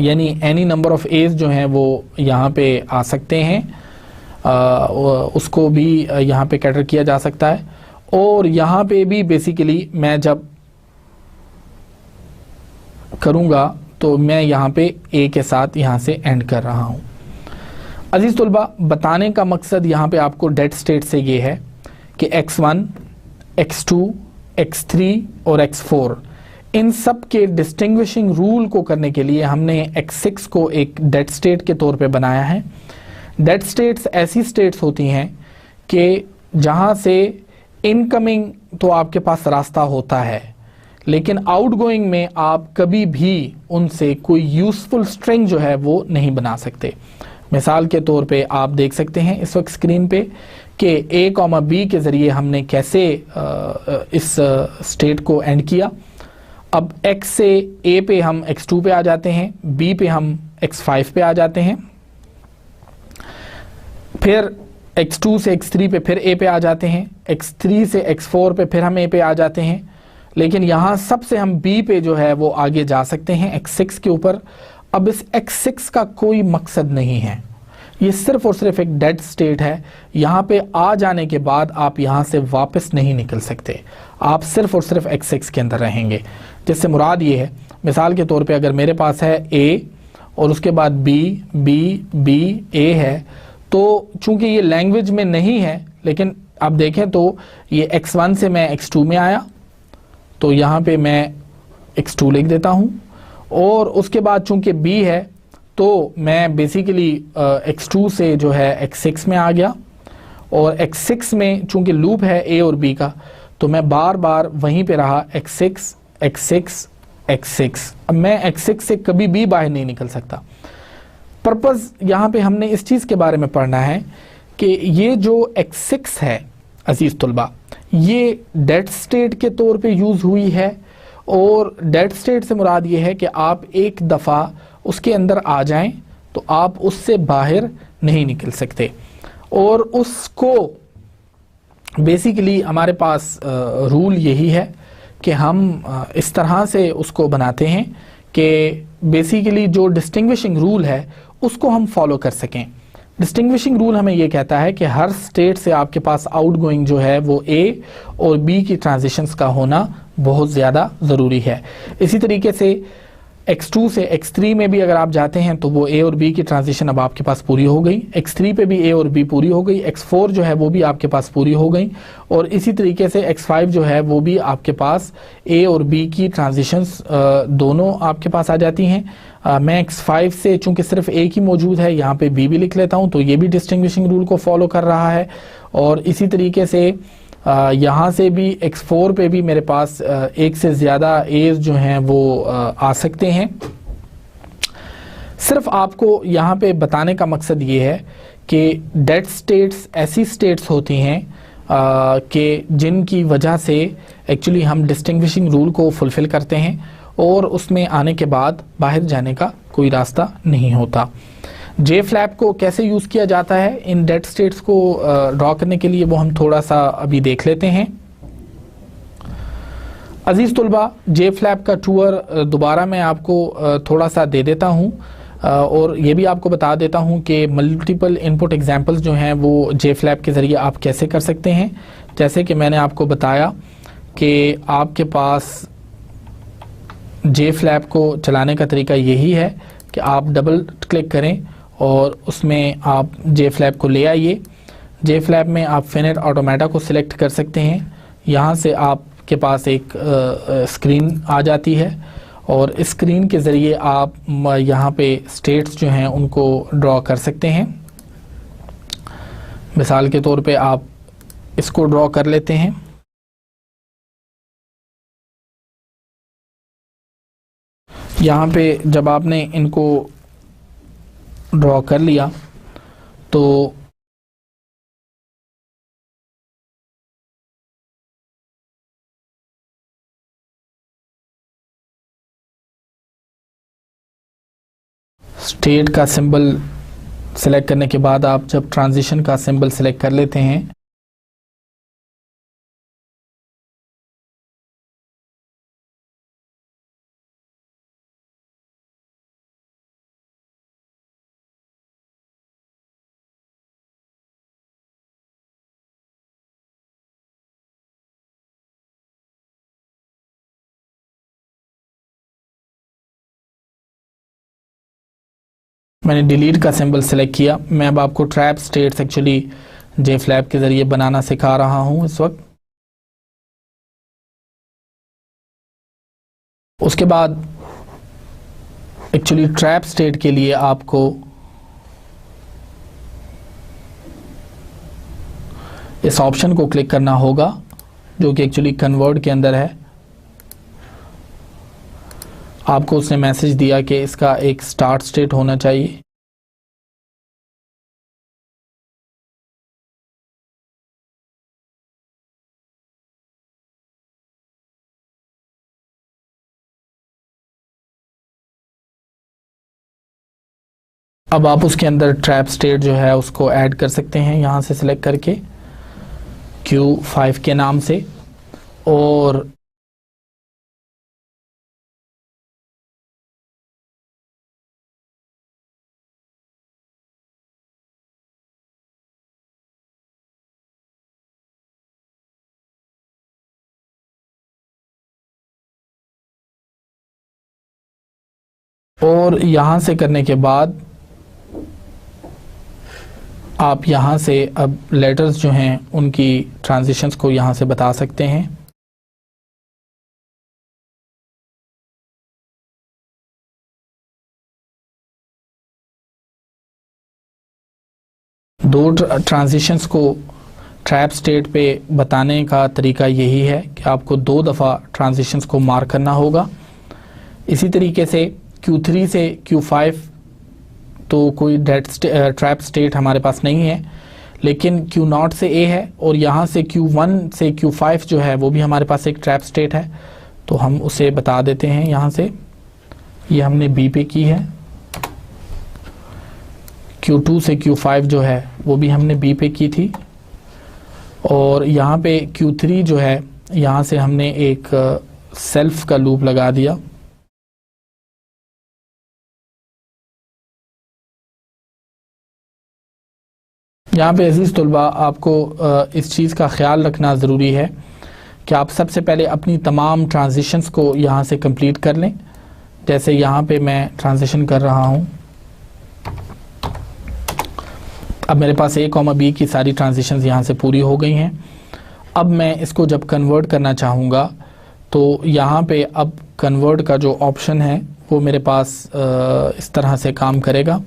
यानी एनी नंबर ऑफ एज जो हैं वो यहाँ पे आ सकते हैं, उसको भी यहाँ पे कैटर किया जा सकता है। और यहाँ पे भी बेसिकली मैं जब करूँगा तो मैं यहाँ पे A के साथ यहाँ से एंड कर रहा हूँ। अजीज़ तुलबा, बताने का मकसद यहाँ पे आपको डेड स्टेट से ये है कि x1, x2, x3 और x4 इन सब के डिस्टिंग्विशिंग रूल को करने के लिए हमने x6 को एक डेड स्टेट के तौर पे बनाया है। डेड स्टेट्स ऐसी स्टेट्स होती हैं कि जहाँ से इनकमिंग तो आपके पास रास्ता होता है, लेकिन आउटगोइंग में आप कभी भी उनसे कोई यूज़फुल स्ट्रिंग जो है वो नहीं बना सकते। मिसाल के तौर पे आप देख सकते हैं इस वक्त स्क्रीन पे कि A, B के ज़रिए हमने कैसे इस स्टेट को एंड किया। अब X से A पे हम X2 पे आ जाते हैं, B पे हम X5 पे आ जाते हैं, फिर x2 से x3 पे फिर A पे आ जाते हैं, x3 से x4 पे फिर हम A पे आ जाते हैं। लेकिन यहाँ सबसे हम B पे जो है वो आगे जा सकते हैं x6 के ऊपर। अब इस x6 का कोई मकसद नहीं है, ये सिर्फ और सिर्फ एक डेड स्टेट है। यहाँ पे आ जाने के बाद आप यहाँ से वापस नहीं निकल सकते, आप सिर्फ और सिर्फ x6 के अंदर रहेंगे। जिससे मुराद ये है, मिसाल के तौर पे अगर मेरे पास है A और उसके बाद B, B, B, A है, तो चूंकि ये लैंग्वेज में नहीं है, लेकिन आप देखें तो ये x1 से मैं x2 में आया तो यहाँ पे मैं x2 लिख देता हूँ। और उसके बाद चूंकि B है तो मैं बेसिकली x2 से जो है x6 में आ गया और x6 में चूंकि लूप है a और b का, तो मैं बार बार वहीं पे रहा x6 x6 x6। अब मैं x6 से कभी भी बाहर नहीं निकल सकता। पर्पस यहाँ पे हमने इस चीज़ के बारे में पढ़ना है कि ये जो x6 है अजीज तुलबा, ये डेड स्टेट के तौर पे यूज़ हुई है, और डेड स्टेट से मुराद ये है कि आप एक दफ़ा उसके अंदर आ जाएं तो आप उससे बाहर नहीं निकल सकते। और उसको बेसिकली हमारे पास रूल यही है कि हम इस तरह से उसको बनाते हैं कि बेसिकली जो डिस्टिंग्विशिंग रूल है उसको हम फॉलो कर सकें। डिस्टिंग्विशिंग रूल हमें ये कहता है कि हर स्टेट से आपके पास आउटगोइंग जो है वो A और B की ट्रांजिशंस का होना बहुत ज़्यादा ज़रूरी है। इसी तरीके से x2 से x3 में भी अगर आप जाते हैं तो वो A और B की ट्रांजिशन अब आपके पास पूरी हो गई, x3 पे भी A और B पूरी हो गई, x4 जो है वो भी आपके पास पूरी हो गई, और इसी तरीके से x5 जो है वो भी आपके पास A और B की ट्रांजिशंस दोनों आपके पास आ जाती हैं। मैं x5 से चूंकि सिर्फ A की मौजूद है यहाँ पे B भी लिख लेता हूँ, तो ये भी डिस्टिंग्विशिंग रूल को फॉलो कर रहा है। और इसी तरीके से यहाँ से भी x4 पे भी मेरे पास एक से ज़्यादा एज जो हैं वो आ सकते हैं। सिर्फ आपको यहाँ पे बताने का मकसद ये है कि डेड स्टेट्स ऐसी स्टेट्स होती हैं कि जिनकी वजह से एक्चुअली हम डिस्टिंग्विशिंग रूल को फुलफ़िल करते हैं और उसमें आने के बाद बाहर जाने का कोई रास्ता नहीं होता। जे फ्लैप को कैसे यूज़ किया जाता है इन डेड स्टेट्स को ड्रॉ करने के लिए, वो हम थोड़ा सा अभी देख लेते हैं। अजीज़ तुलबा, जे फ्लैप का टूर दोबारा मैं आपको थोड़ा सा दे देता हूँ, और ये भी आपको बता देता हूँ कि मल्टीपल इनपुट एग्जांपल्स जो हैं वो जे फ्लैप के ज़रिए आप कैसे कर सकते हैं। जैसे कि मैंने आपको बताया कि आपके पास जे फ्लैप को चलाने का तरीका यही है कि आप डबल क्लिक करें और उसमें आप जे फ्लैप को ले आइए। जे फ्लैप में आप फिनिट ऑटोमेटा को सिलेक्ट कर सकते हैं। यहाँ से आपके पास एक स्क्रीन आ जाती है, और इस स्क्रीन के ज़रिए आप यहाँ पे स्टेट्स जो हैं उनको ड्रॉ कर सकते हैं। मिसाल के तौर पे आप इसको ड्रॉ कर लेते हैं। यहाँ पे जब आपने इनको ड्रॉ कर लिया तो स्टेट का सिंबल सेलेक्ट करने के बाद आप जब ट्रांजिशन का सिंबल सेलेक्ट कर लेते हैं मैंने डिलीट का सिंबल सेलेक्ट किया। मैं अब आपको ट्रैप स्टेट्स एक्चुअली जे फ्लैप के ज़रिए बनाना सिखा रहा हूँ इस वक्त। उसके बाद एक्चुअली ट्रैप स्टेट के लिए आपको इस ऑप्शन को क्लिक करना होगा जो कि एक्चुअली कन्वर्ट के अंदर है। आपको उसने मैसेज दिया कि इसका एक स्टार्ट स्टेट होना चाहिए। अब आप उसके अंदर ट्रैप स्टेट जो है उसको ऐड कर सकते हैं यहाँ से सिलेक्ट करके Q5 के नाम से, और यहाँ से करने के बाद आप यहाँ से अब लेटर्स जो हैं उनकी ट्रांजिशंस को यहाँ से बता सकते हैं। दो ट्रांजिशंस को ट्रैप स्टेट पे बताने का तरीका यही है कि आपको 2 दफ़ा ट्रांजिशंस को मार्क करना होगा। इसी तरीके से Q3 से Q5 तो कोई डेड ट्रैप स्टेट हमारे पास नहीं है, लेकिन Q0 से A है और यहाँ से Q1 से Q5 जो है वो भी हमारे पास एक ट्रैप स्टेट है, तो हम उसे बता देते हैं। यहाँ से ये हमने B पे की है, Q2 से Q5 जो है वो भी हमने B पे की थी, और यहाँ पे Q3 जो है यहाँ से हमने एक सेल्फ का लूप लगा दिया। यहाँ पे अजीज़ तलबा आपको इस चीज़ का ख्याल रखना ज़रूरी है कि आप सबसे पहले अपनी तमाम ट्रांजिशंस को यहाँ से कंप्लीट कर लें। जैसे यहाँ पे मैं ट्रांजिशन कर रहा हूँ, अब मेरे पास A, B की सारी ट्रांजिशंस यहाँ से पूरी हो गई हैं। अब मैं इसको जब कन्वर्ट करना चाहूँगा तो यहाँ पे अब कन्वर्ट का जो ऑप्शन है वो मेरे पास इस तरह से काम करेगा।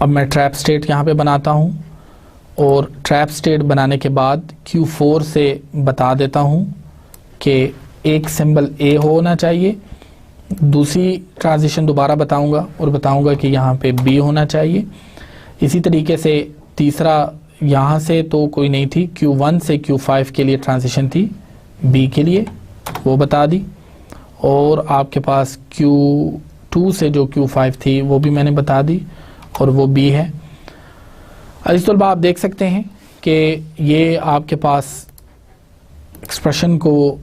अब मैं ट्रैप स्टेट यहाँ पे बनाता हूँ और ट्रैप स्टेट बनाने के बाद Q4 से बता देता हूँ कि एक सिंबल A होना चाहिए, दूसरी ट्रांजिशन दोबारा बताऊँगा और बताऊँगा कि यहाँ पे B होना चाहिए। इसी तरीके से तीसरा यहाँ से तो कोई नहीं थी, Q1 से Q5 के लिए ट्रांजिशन थी B के लिए, वो बता दी, और आपके पास Q2 से जो Q5 थी वो भी मैंने बता दी और वो B है। अजीज़ तलबा आप देख सकते हैं कि ये आपके पास एक्सप्रेशन को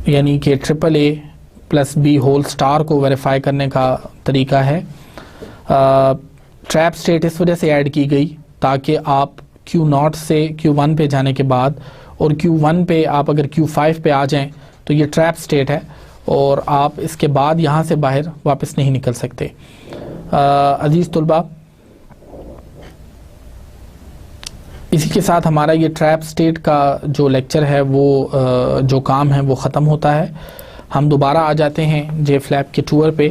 यानी कि AAA plus B whole star को वेरीफाई करने का तरीका है। ट्रैप स्टेट इस वजह से ऐड की गई ताकि आप Q0 से Q1 पे जाने के बाद और Q1 पे आप अगर Q5 पे आ जाएं तो ये ट्रैप स्टेट है और आप इसके बाद यहाँ से बाहर वापस नहीं निकल सकते। अजीज़ तलबा इसी के साथ हमारा ये ट्रैप स्टेट का जो लेक्चर है वो जो काम है वो ख़त्म होता है। हम दोबारा आ जाते हैं JFlap के टूर पे।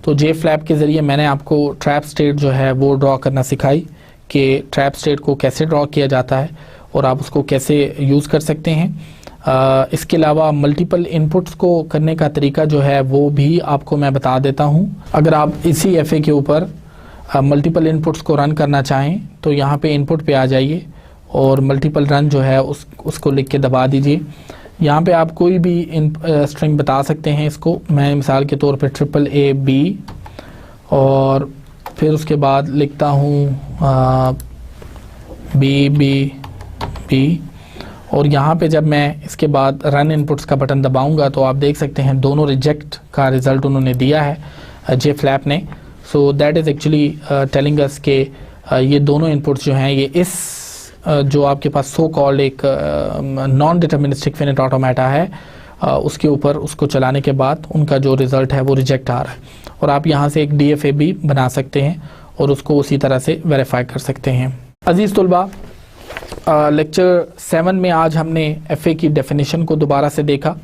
तो JFlap के ज़रिए मैंने आपको ट्रैप स्टेट जो है वो ड्रॉ करना सिखाई कि ट्रैप स्टेट को कैसे ड्रॉ किया जाता है और आप उसको कैसे यूज़ कर सकते हैं। इसके अलावा मल्टीपल इनपुट्स को करने का तरीका जो है वो भी आपको मैं बता देता हूँ। अगर आप इसी FA के ऊपर मल्टीपल इनपुट्स को रन करना चाहें तो यहाँ पे इनपुट पे आ जाइए और मल्टीपल रन जो है उसको लिख के दबा दीजिए। यहाँ पे आप कोई भी स्ट्रिंग बता सकते हैं इसको, मैं मिसाल के तौर पे AAA और फिर उसके बाद लिखता हूँ B और यहाँ पे जब मैं इसके बाद रन इनपुट्स का बटन दबाऊंगा तो आप देख सकते हैं दोनों रिजेक्ट का रिज़ल्ट उन्होंने दिया है JFlap ने। So that is actually telling us के ये दोनों इनपुट्स जो हैं ये इस जो आपके पास सो कॉल्ड एक नॉन डिटर्मिनिस्टिक फिनिट ऑटोमेटा है उसके ऊपर उसको चलाने के बाद उनका जो रिज़ल्ट है वो रिजेक्ट आ रहा है, और आप यहाँ से एक DFA भी बना सकते हैं और उसको उसी तरह से वेरीफाई कर सकते हैं। अजीज़ तलबा लेक्चर 7 में आज हमने FA की डेफिनेशन को दोबारा से देखा।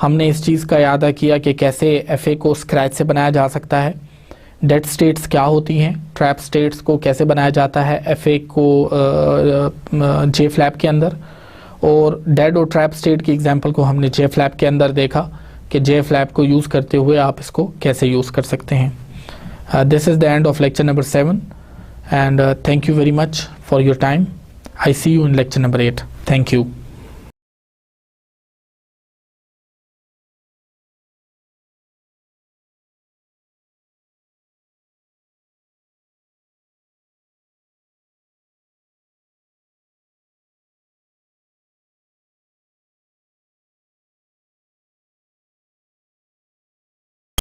हमने इस चीज़ का याद किया कि कैसे FA को स्क्रैच से बनाया जा सकता है, डेड स्टेट्स क्या होती हैं, ट्रैप स्टेट्स को कैसे बनाया जाता है FA को JFlap के अंदर, और डेड और ट्रैप स्टेट की एग्जांपल को हमने JFlap के अंदर देखा कि JFlap को यूज़ करते हुए आप इसको कैसे यूज़ कर सकते हैं। This is the end of lecture number 7 and thank you very much for your time. I see you in lecture number 8. Thank you.